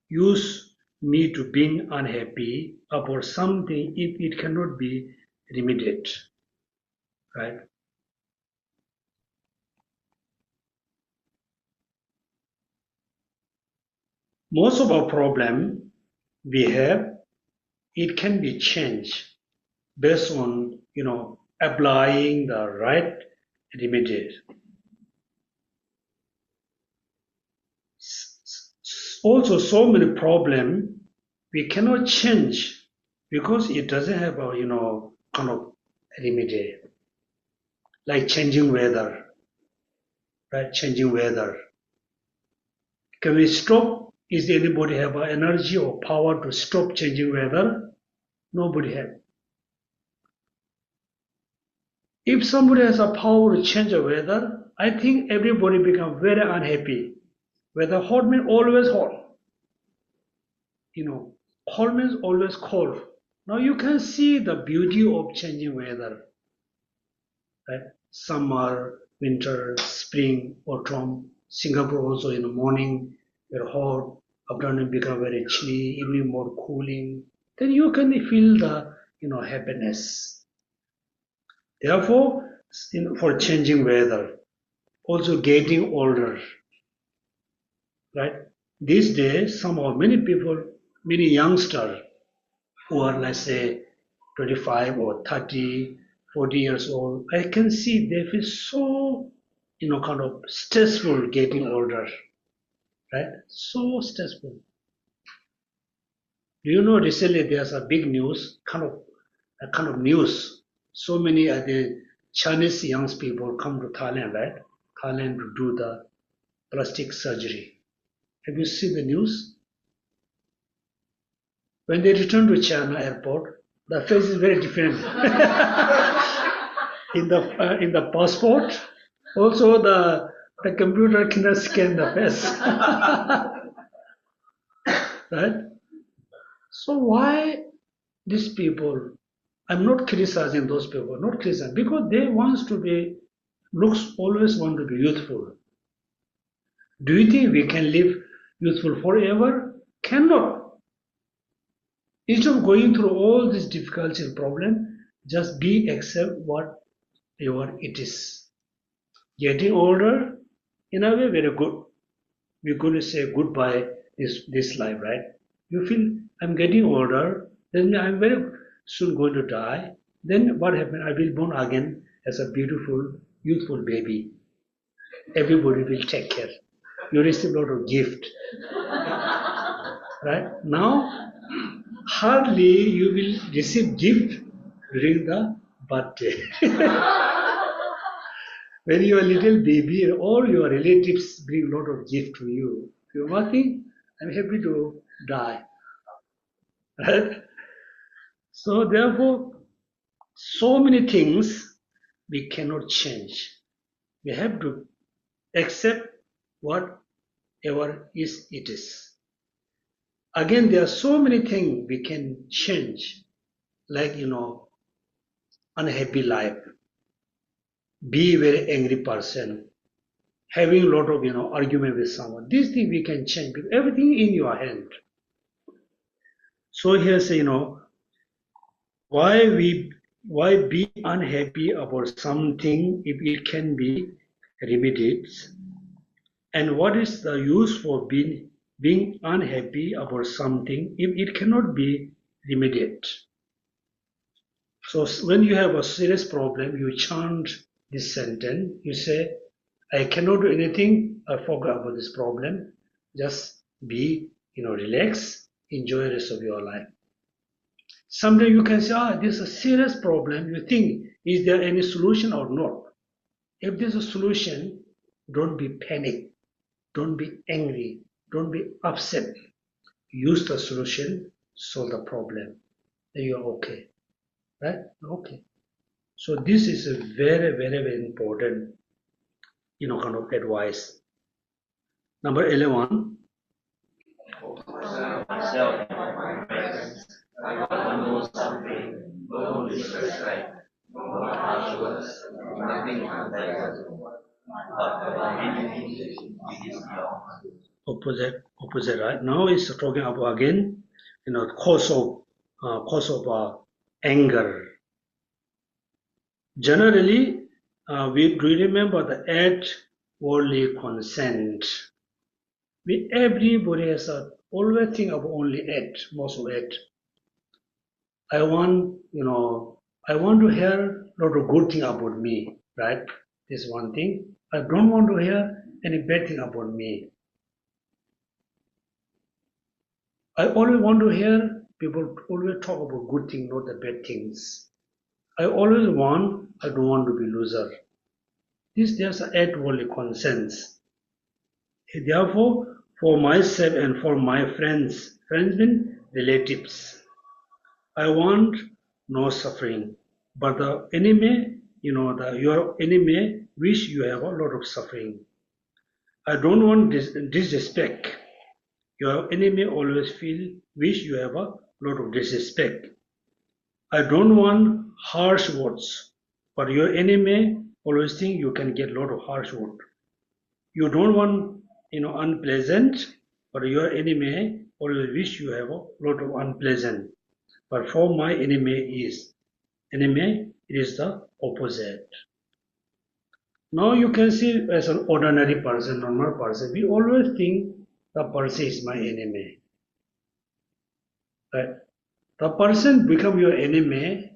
use me to being unhappy about something if it cannot be remedied? Right? Most of our problem we have, it can be changed based on applying the right remedy. Also, so many problem we cannot change because it doesn't have a kind of remedy, like changing weather, right? Changing weather. Can we stop? Is anybody have energy or power to stop changing weather? Nobody have. If somebody has a power to change the weather, I think everybody become very unhappy. Weather hot means always hot. Cold means always cold. Now you can see the beauty of changing weather. Right? Summer, winter, spring, autumn. Singapore also in the morning very hot, afternoon become very chilly, evening more cooling. Then you can feel the happiness. Therefore, for changing weather, also getting older, right? These days, somehow many people, many youngsters who are, let's say, 25 or 30, 40 years old, I can see they feel so, kind of stressful getting older, right? So stressful. Do you know recently there's a big news, a kind of news. So many of the Chinese young people come to Thailand, right? Thailand to do the plastic surgery. Have you seen the news? When they return to China airport, the face is very different. In the passport, also the computer cannot scan the face, right? So why these people? I'm not criticizing those people, not criticizing because they wants to be looks always want to be youthful. Do you think we can live youthful forever? Cannot. Instead of going through all these difficulties and problems, just be accept what it is. Getting older, in a way, very good. We're going to say goodbye this life, right? You feel I'm getting older, then I'm very soon going to die. Then what happened? I will born again as a beautiful, youthful baby. Everybody will take care. You receive a lot of gift, right? Now, hardly you will receive gift during the birthday. When you are a little baby, all your relatives bring a lot of gift to you. You must think, I'm happy to die. Right? So therefore, so many things we cannot change. We have to accept whatever is it is. Again, there are so many things we can change, like unhappy life, be a very angry person, having a lot of argument with someone. These things we can change because everything in your hand. So here's why be unhappy about something if it can be remedied, and what is the use for being unhappy about something if it cannot be remedied. So when you have a serious problem, you chant this sentence. You say, I cannot do anything. I forgot about this problem. Just be, relax, enjoy the rest of your life. Someday you can say, this is a serious problem. You think, is there any solution or not? If there's a solution, don't be panic. Don't be angry. Don't be upset. Use the solution, solve the problem. Then you're okay. Right? Okay. So this is a very, very, very important, kind of advice. Number 11. Myself and my friends, I want to know something, no disrespect, no harsh words, nothing unpleasant, but about anything it is beyond. Opposite, right? Now it's talking about again, cause of anger. Generally, we remember the 8 worldly consent. Everybody has always think of only 8, most of 8. I want, I want to hear a lot of good thing about me, right? This is one thing. I don't want to hear any bad thing about me. I always want to hear people always talk about good things, not the bad things. I don't want to be loser. There's an 8 worldly consents. Therefore, for myself and for my friends mean relatives, I want no suffering. But the enemy, your enemy wish you have a lot of suffering. I don't want disrespect. Your enemy always wish you have a lot of disrespect. I don't want harsh words, but your enemy always think you can get a lot of harsh words. You don't want, unpleasant, but your enemy always wish you have a lot of unpleasant. But for my enemy is the opposite. Now you can see as an ordinary person, normal person, we always think the person is my enemy. Right? The person become your enemy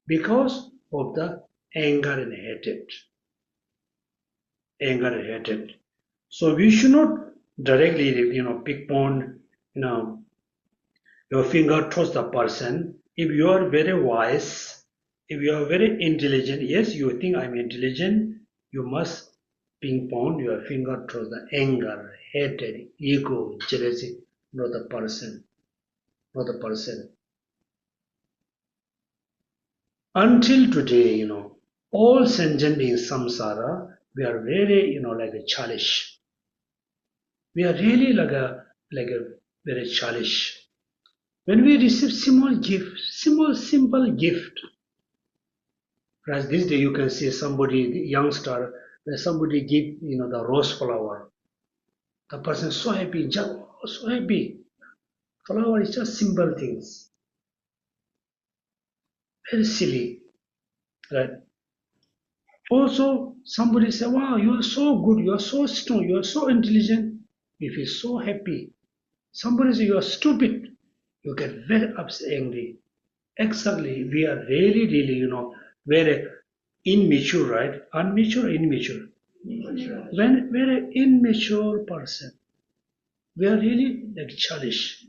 because of the anger and hatred. Anger and hatred. So we should not directly, pinpoint, your finger towards the person. If you are very wise, if you are very intelligent, yes, you think I'm intelligent, you must pinpoint your finger towards the anger, hatred, ego, jealousy, not the person. Not the person. Until today, all sentient in samsara, we are very, like a childish. We are really like a very childish. When we receive simple simple gift, as this day you can see somebody, the youngster, when somebody give, the rose flower, the person is so happy, just so happy. Flower is just simple things. Very silly, right? Also, somebody say, wow, you are so good, you are so strong, you are so intelligent. We feel so happy. Somebody say you are stupid, you get very upset, angry. Exactly, we are really, really, very immature, right? Unmature, immature. When we're an immature person, we are really like childish.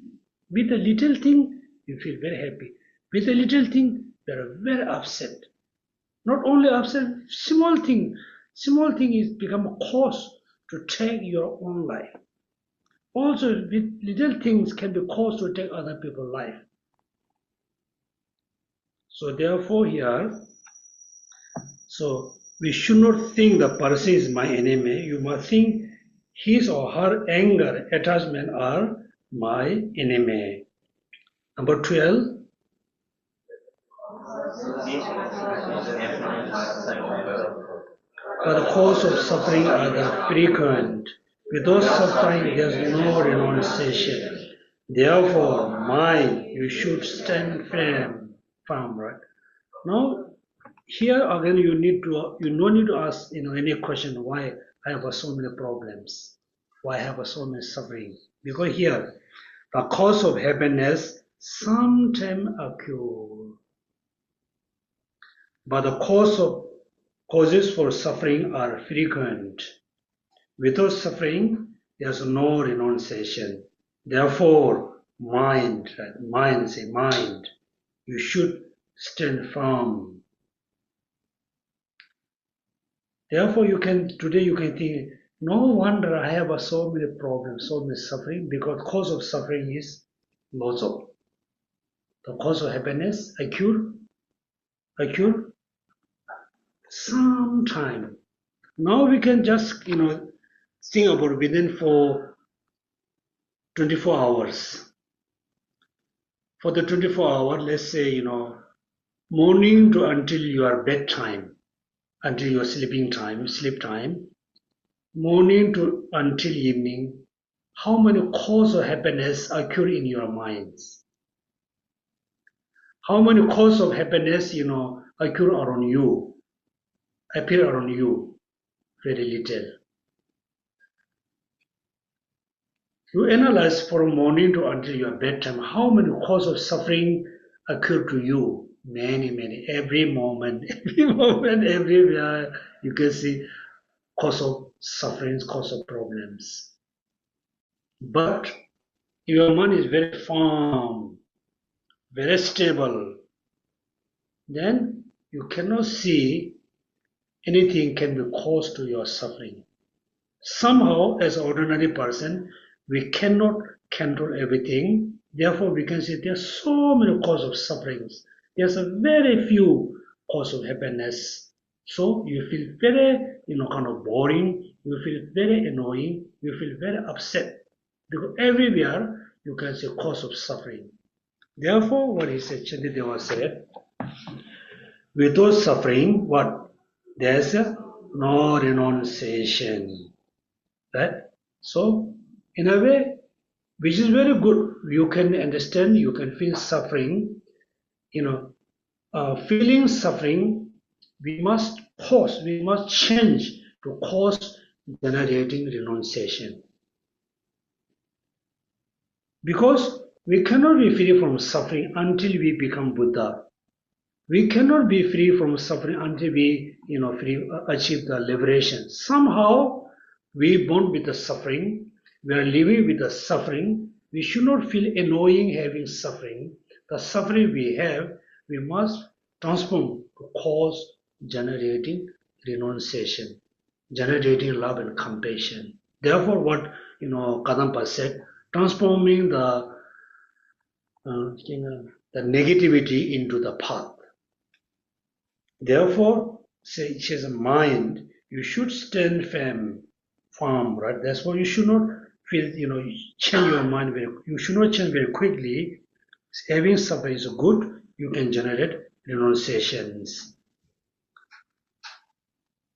With a little thing, we feel very happy. With a little thing, we are very upset. Not only upset, small thing is become a cause to take your own life. Also, little things can be cause to take other people's life. So therefore here, so we should not think the person is my enemy. You must think his or her anger, attachment are my enemy. Number 12. But the cause of suffering are the frequent. Without suffering, there is no renunciation. Therefore, mind, you should stand firm, right? Now, here again, you no need to ask, any question why I have so many problems, why I have so many suffering. Because here, the cause of happiness sometimes occur, but the causes for suffering are frequent. Without suffering, there is no renunciation. Therefore, mind, you should stand firm. Therefore, today you can think, no wonder I have so many problems, so many suffering, because cause of suffering is loss of. The cause of happiness occur sometime. Now we can just, think about within for 24 hours. For the 24 hours, let's say, morning to until your bedtime, until your sleep time, morning to until evening, how many causes of happiness occur in your minds? How many causes of happiness, occur around you, appear around you? Very little. You analyze from morning to until your bedtime, how many causes of suffering occur to you? Many, every moment, everywhere you can see cause of sufferings, cause of problems. But your mind is very firm, very stable. Then you cannot see anything can be caused to your suffering. Somehow, as an ordinary person, we cannot control everything. Therefore, we can say there are so many causes of sufferings. There's a very few causes of happiness. So you feel very, kind of boring. You feel very annoying. You feel very upset. Because everywhere you can see cause of suffering. Therefore, what he said, Chandideva said, without suffering, what? There's no renunciation. Right? So, in a way, which is very good, you can understand, you can feel suffering, feeling suffering, we must pause, we must change to cause generating renunciation. Because we cannot be free from suffering until we become Buddha. We cannot be free from suffering until we, achieve the liberation. Somehow, we born with the suffering. We are living with the suffering. We should not feel annoying having suffering. The suffering we have, we must transform to cause generating renunciation, generating love and compassion. Therefore, what Kadampa said, transforming the negativity into the path. Therefore, say she has a mind, you should stand firm, right? That's why you should not feel, change your mind you should not change very quickly. Having suffering is good, you can generate renunciations.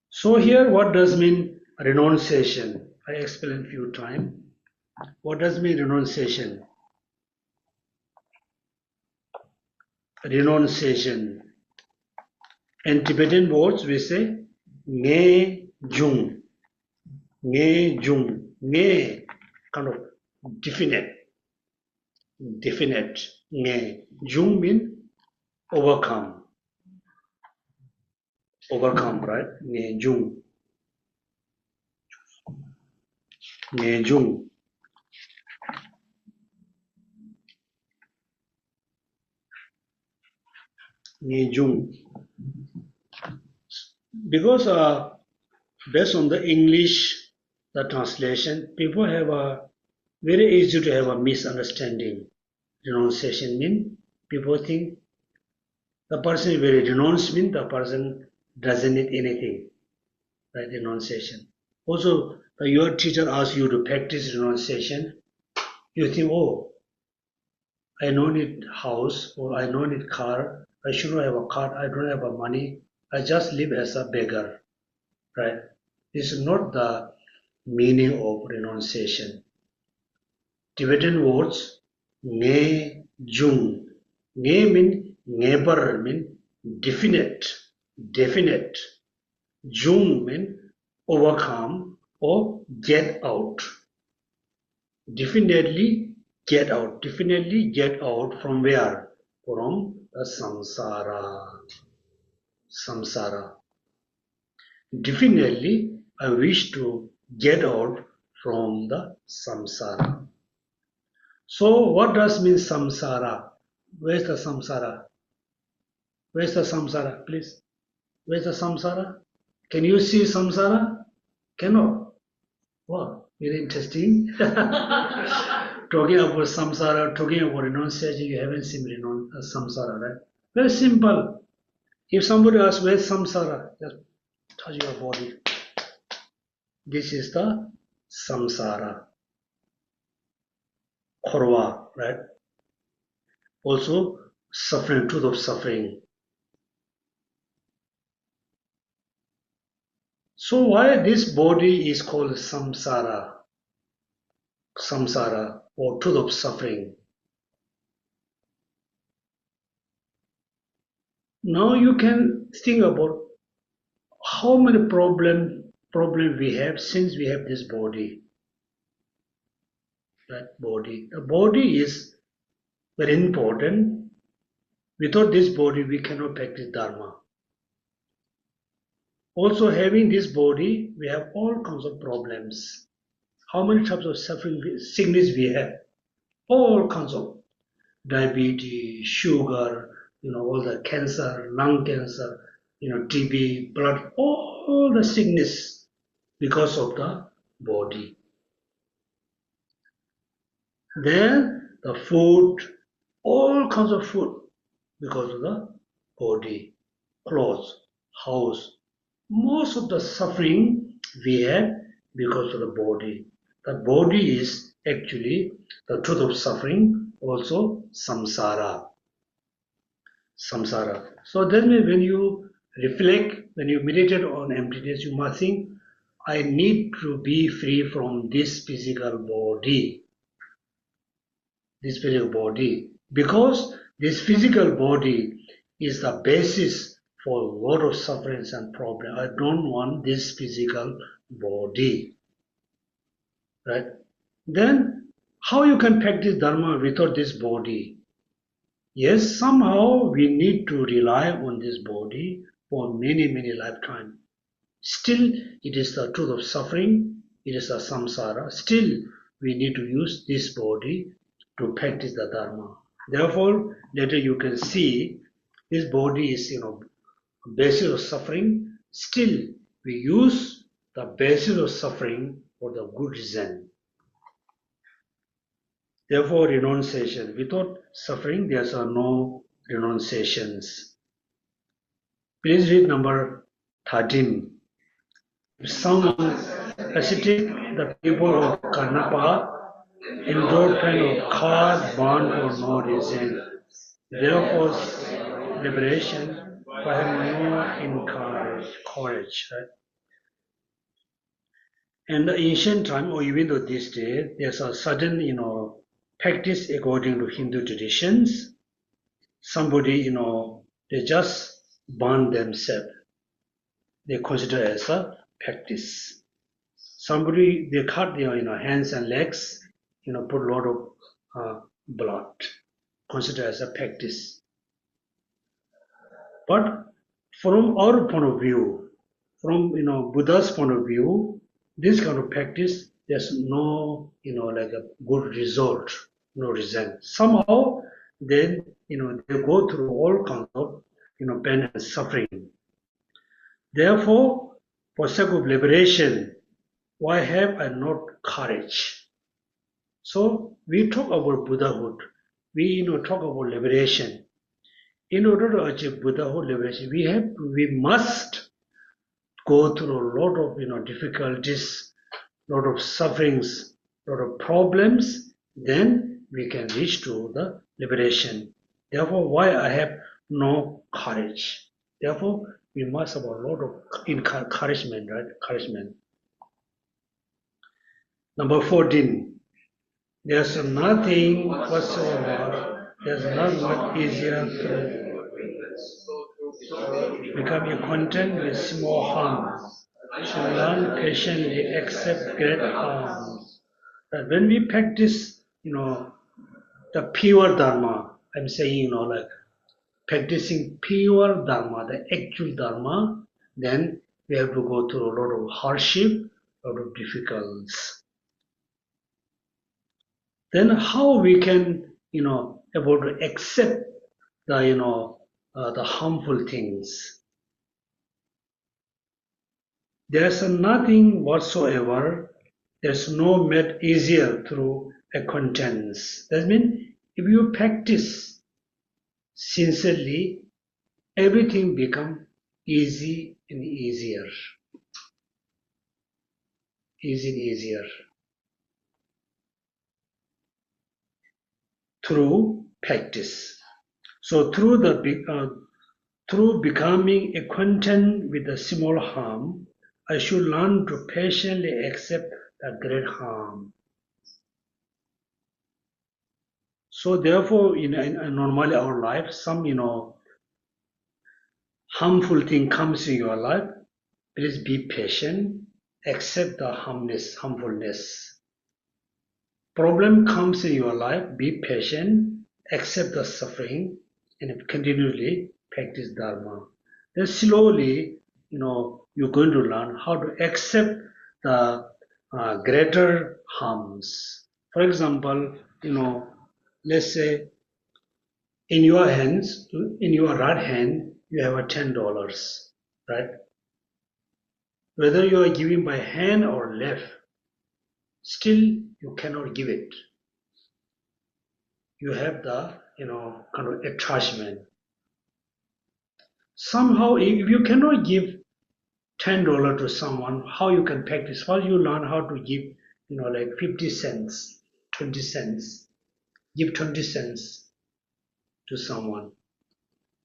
So here, what does mean renunciation? I explained a few times. What does mean renunciation? Renunciation. In Tibetan words, we say nge jung. Nge jung. Nge, kind of definite. Nge jung means overcome. Overcome, right? Nge jung. Nge jung. Nge jung. Because based on the English, the translation, people have a very easy to have a misunderstanding. Renunciation means people think the person is very renounced means the person doesn't need anything, right? Renunciation. Also, your teacher asks you to practice renunciation. You think, oh, I don't need house or I don't need car. I shouldn't have a car. I don't have a money. I just live as a beggar, right? This is not the meaning of renunciation. Tibetan words nge jung. Nge mean neighbor mean definite, definite. Jung mean overcome or get out. Definitely get out. Definitely get out from where? From the samsara. Samsara. Definitely I wish to get out from the samsara. So what does mean samsara? Where's the samsara? Where's the samsara, please? Where's the samsara? Can you see samsara? Cannot. Wow, very interesting. Talking about samsara, talking about renunciation, you haven't seen samsara, right? Very simple. If somebody asks where's samsara, just touch your body. This is the samsara. Korva, right? Also, suffering, truth of suffering. So why this body is called samsara? Samsara or truth of suffering. Now you can think about how many problem we have since we have this body. That body. The body is very important. Without this body, we cannot practice Dharma. Also, having this body, we have all kinds of problems. How many types of suffering, sickness we have? All kinds of diabetes, sugar, all the cancer, lung cancer, TB, blood, all the sickness because of the body. Then the food, all kinds of food because of the body, clothes, house. Most of the suffering we have because of the body. The body is actually the truth of suffering, also samsara. Samsara. So then when you reflect, when you meditate on emptiness, you must think, I need to be free from this physical body. This physical body. Because this physical body is the basis for a lot of sufferings and problems. I don't want this physical body. Right? Then how you can practice Dharma without this body? Yes, somehow we need to rely on this body for many, many lifetimes. Still, it is the truth of suffering, it is the samsara. Still, we need to use this body to practice the Dharma. Therefore, later you can see this body is, basis of suffering. Still, we use the basis of suffering for the good reason. Therefore, renunciation. Without suffering, there are no renunciations. Please read number 13. Some ascetic, the people of Karnapa, endured pain of hard burn for no reason. Therefore, liberation for having no courage. Right? And the ancient time, or even though this day, there's a sudden, practice according to Hindu traditions. Somebody, they just burn themselves. They consider as a practice. Somebody, they cut their, hands and legs, put a lot of blood, consider as a practice. But from our point of view, from, Buddha's point of view, this kind of practice, there's no, like a good result, no result. Somehow, then, they go through all kinds of, pain and suffering. Therefore, for sake of liberation, why have I not courage? So we talk about Buddhahood. We talk about liberation. In order to achieve Buddhahood liberation, we must go through a lot of difficulties, a lot of sufferings, a lot of problems. Then we can reach to the liberation. Therefore, why I have no courage? Therefore, we must have a lot of encouragement, right? Encouragement. Number 14. There's nothing whatsoever. There's not much easier to become acquainted with small harm. To learn patiently accept great harm. But when we practice, the pure dharma, I'm saying, like practicing pure dharma, the actual dharma, then we have to go through a lot of hardship, a lot of difficulties. Then how we can, able to accept the, the harmful things. There's nothing whatsoever. There's no made easier through acquaintance. That means if you practice sincerely, everything become easy and easier. Easy and easier. Through practice. So through becoming acquainted with the small harm, I should learn to patiently accept the great harm. So therefore, in normally our life, some harmful thing comes in your life. Please be patient, accept the harmfulness. Problem comes in your life, be patient, accept the suffering, and continually practice Dharma. Then slowly, you're going to learn how to accept the greater harms. For example, let's say in your hands, in your right hand, you have a $10, right? Whether you are giving by hand or left, still you cannot give it. You have the kind of attachment. Somehow, if you cannot give $10 to someone, how you can practice? First, you learn how to give, like 50 cents, 20 cents. Give 20 cents to someone.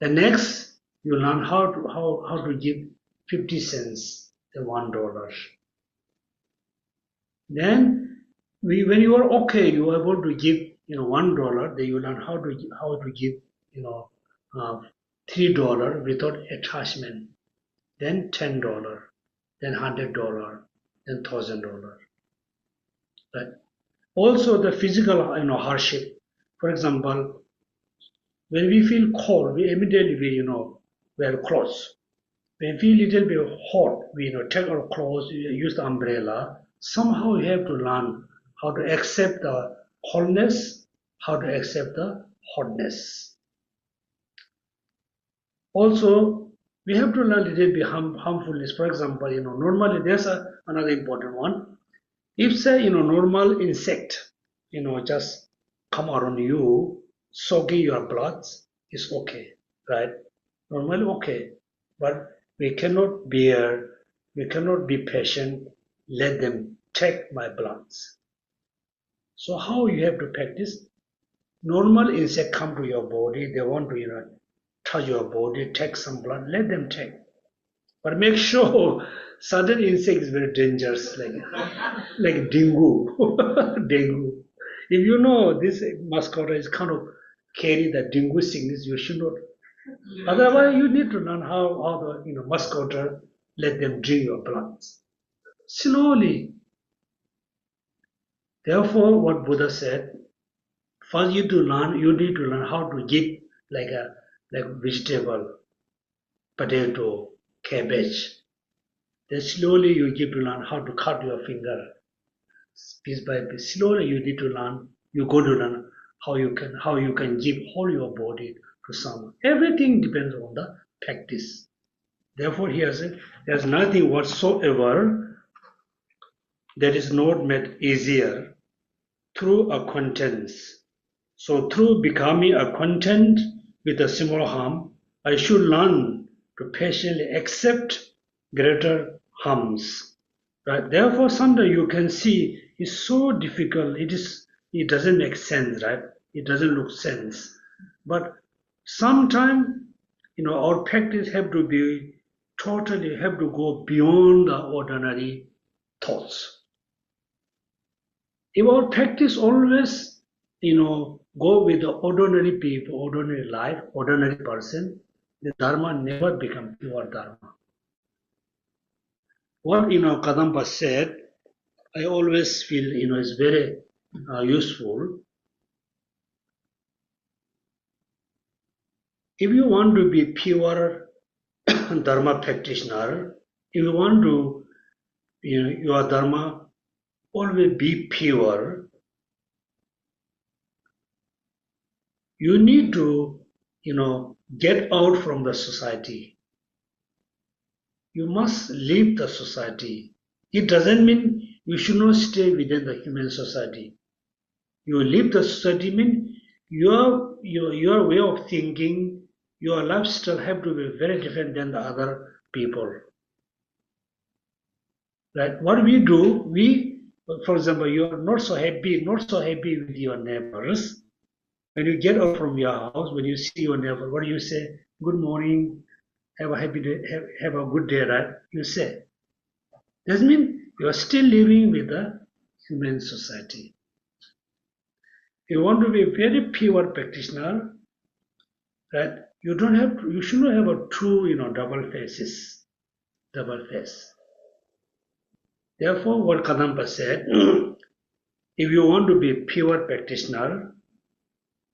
The next, you learn how to give 50 cents, the $1. Then, when you are okay, you are able to give, $1. Then you learn how to give, $3 without attachment. Then $10, then $100, then $1,000. Right? Also, the physical, hardship. For example, when we feel cold, we immediately wear clothes. When we feel little bit hot, we take our clothes, use the umbrella. Somehow we have to learn how to accept the coldness, how to accept the hotness. Also, we have to learn a little bit harmfulness. For example, normally there's another important one. If say, normal insect, just come around you, soaking your blood, is okay, right? Normally okay. But we cannot be patient, let them take my blood. So how you have to practice? Normal insect come to your body, they want to, touch your body, take some blood, let them take. But make sure certain insect is very dangerous, like dengue. Dengue. If you know this mosquito is kind of carry the dengue sickness, you should not. Otherwise, you need to learn how the mosquito let them drink your blood slowly. Therefore, what Buddha said, first you need to learn how to give like vegetable, potato, cabbage. Then slowly you need to learn how to cut your finger, piece by piece. Slowly you need to learn. You go to learn how you can give whole your body to someone. Everything depends on the practice. Therefore, here said, there's nothing whatsoever that is not made easier through acquaintance. So through becoming acquainted with a small harm, I should learn to patiently accept greater harms. Right? Therefore, sometimes you can see it's so difficult. It doesn't make sense, right? It doesn't look sense. But sometimes, our practice have to be totally have to go beyond the ordinary thoughts. If our practice always, go with the ordinary people, ordinary life, ordinary person, the Dharma never become pure Dharma. What, Kadampa said, I always feel, is very useful. If you want to be pure Dharma practitioner, if you want to, your Dharma always be pure, you need to, get out from the society. You must leave the society. It doesn't mean you should not stay within the human society. You leave the society mean your way of thinking, your lifestyle have to be very different than the other people. Right? What we do, for example, you are not so happy with your neighbors. When you get out from your house, when you see your neighbor, what do you say? Good morning, have a happy day, have a good day, right? You say. Doesn't mean you are still living with the human society. If you want to be a very pure practitioner, right? You should not have a two, double face. Therefore, what Kadampa said, if you want to be a pure practitioner,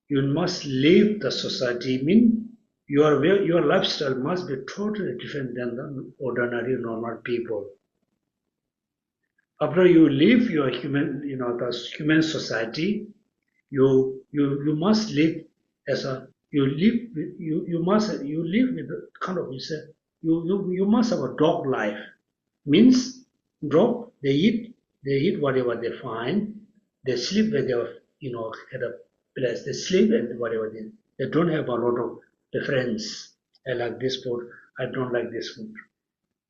you must leave the society. Mean your lifestyle must be totally different than the ordinary normal people. After you leave your human, the human society, you must live as a you live you live with a kind of you must have a dog life. Means dog they eat whatever they find, they sleep when they are at a place, they sleep and whatever they don't have a lot of preference. I like this food, I don't like this food.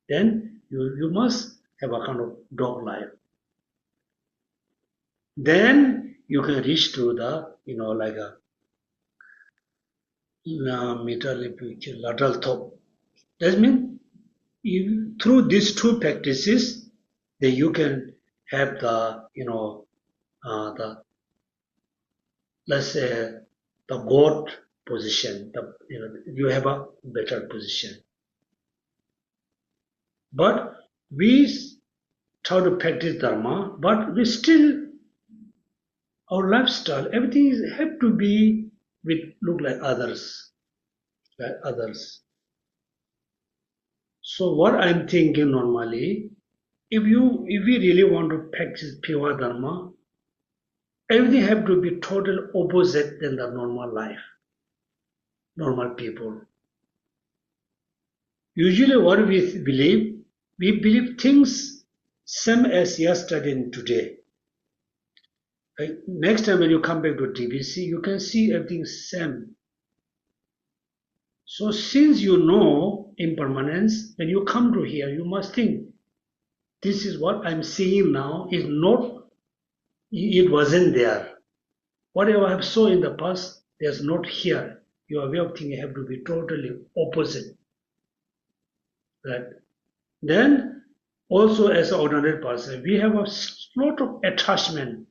Then you must have a kind of dog life. Then you can reach to the like a lateral top. That means through these two practices, then you can have the the let's say the God position. You have a better position. But we try to practice Dharma, but we still our lifestyle, everything have to be with look like others. Like others. So what I'm thinking normally, if we really want to practice pure dharma, everything have to be total opposite than the normal life, normal people. Usually what we believe things same as yesterday and today. Like next time when you come back to TBC, you can see everything same. So since you know impermanence, when you come to here, you must think, this is what I'm seeing now is not, it wasn't there. Whatever I have saw in the past, there's not here. Your way of thinking have to be totally opposite. Right? Then also as an ordinary person, we have a lot of attachment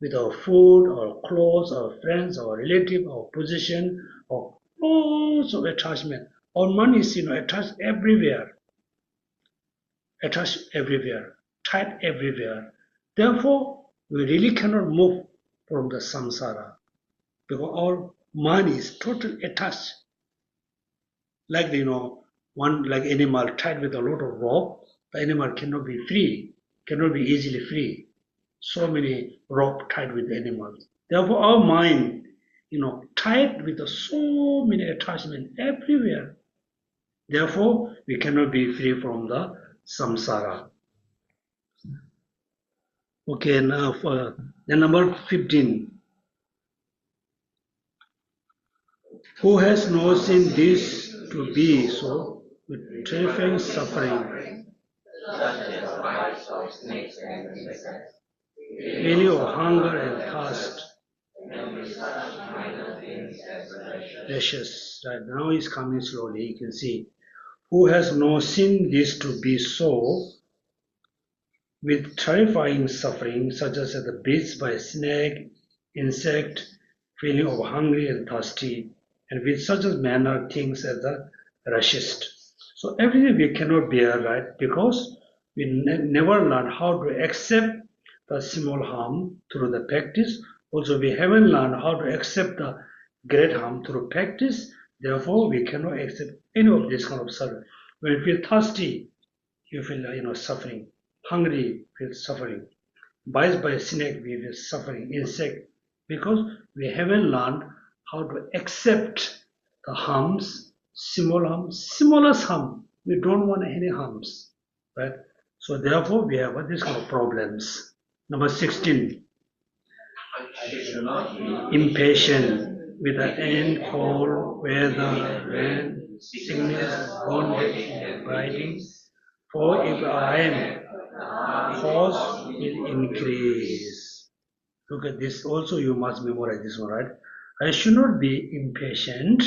with our food, our clothes, our friends, our relative, our position, or lots of attachment. Our money is attached everywhere. Attached everywhere, tied everywhere. Therefore, we really cannot move from the samsara because our mind is totally attached. Like one like animal tied with a lot of rope, the animal cannot be free, cannot be easily free. So many rope tied with the animals. Therefore, our mind, tied with so many attachments everywhere. Therefore, we cannot be free from the samsara. Okay, now for the number 15. Who has not seen this to be so with terrifying suffering, feeling of hunger and thirst, precious. Right now is coming slowly, you can see. Who has not seen this to be so with terrifying suffering, such as the beats by snake, insect, feeling of hungry and thirsty, and with such a manner things as the rashist. So everything we cannot bear, right? Because we never learn how to accept the small harm through the practice. Also, we haven't learned how to accept the great harm through practice. Therefore, we cannot accept any of this kind of suffering. When you feel thirsty, you feel suffering. Hungry, feel suffering. Bites by a snake, we feel suffering. Insect, because we haven't learned how to accept the harms, smallest harm. We don't want any harms, right? So therefore, we have this kind of problems. Number 16, impatient with the end, cold, weather, rain, sickness, bondage, and biting. For if I am, cause will increase. Look at this. Also, you must memorize this one, right? I should not be impatient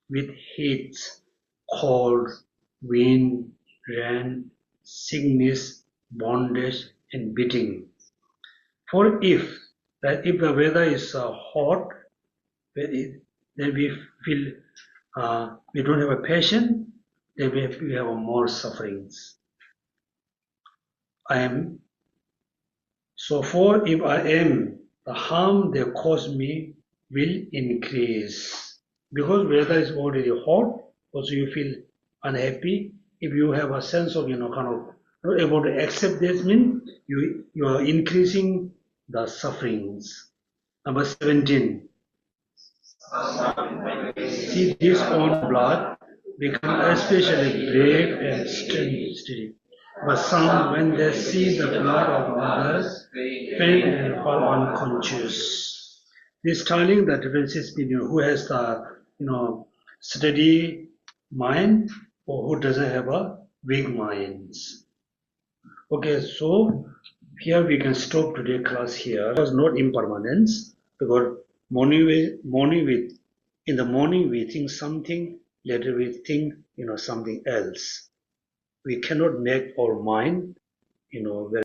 with heat, cold, wind, rain, sickness, bondage, and beating. For if the weather is hot, then we feel we don't have a patience, then we have more sufferings. I am so for if I am, the harm they cause me will increase. Because weather is already hot, also you feel unhappy. If you have a sense of kind of not able to accept this, means you are increasing the sufferings. Number 17. See this own blood become especially brave and steady. But some, when they see the blood of others, faint and fall unconscious. This telling the differences between who has the steady mind or who doesn't have a weak minds. Okay, so here we can stop today class here. It was not impermanence because in the morning we think something, later we think something else. We cannot make our mind very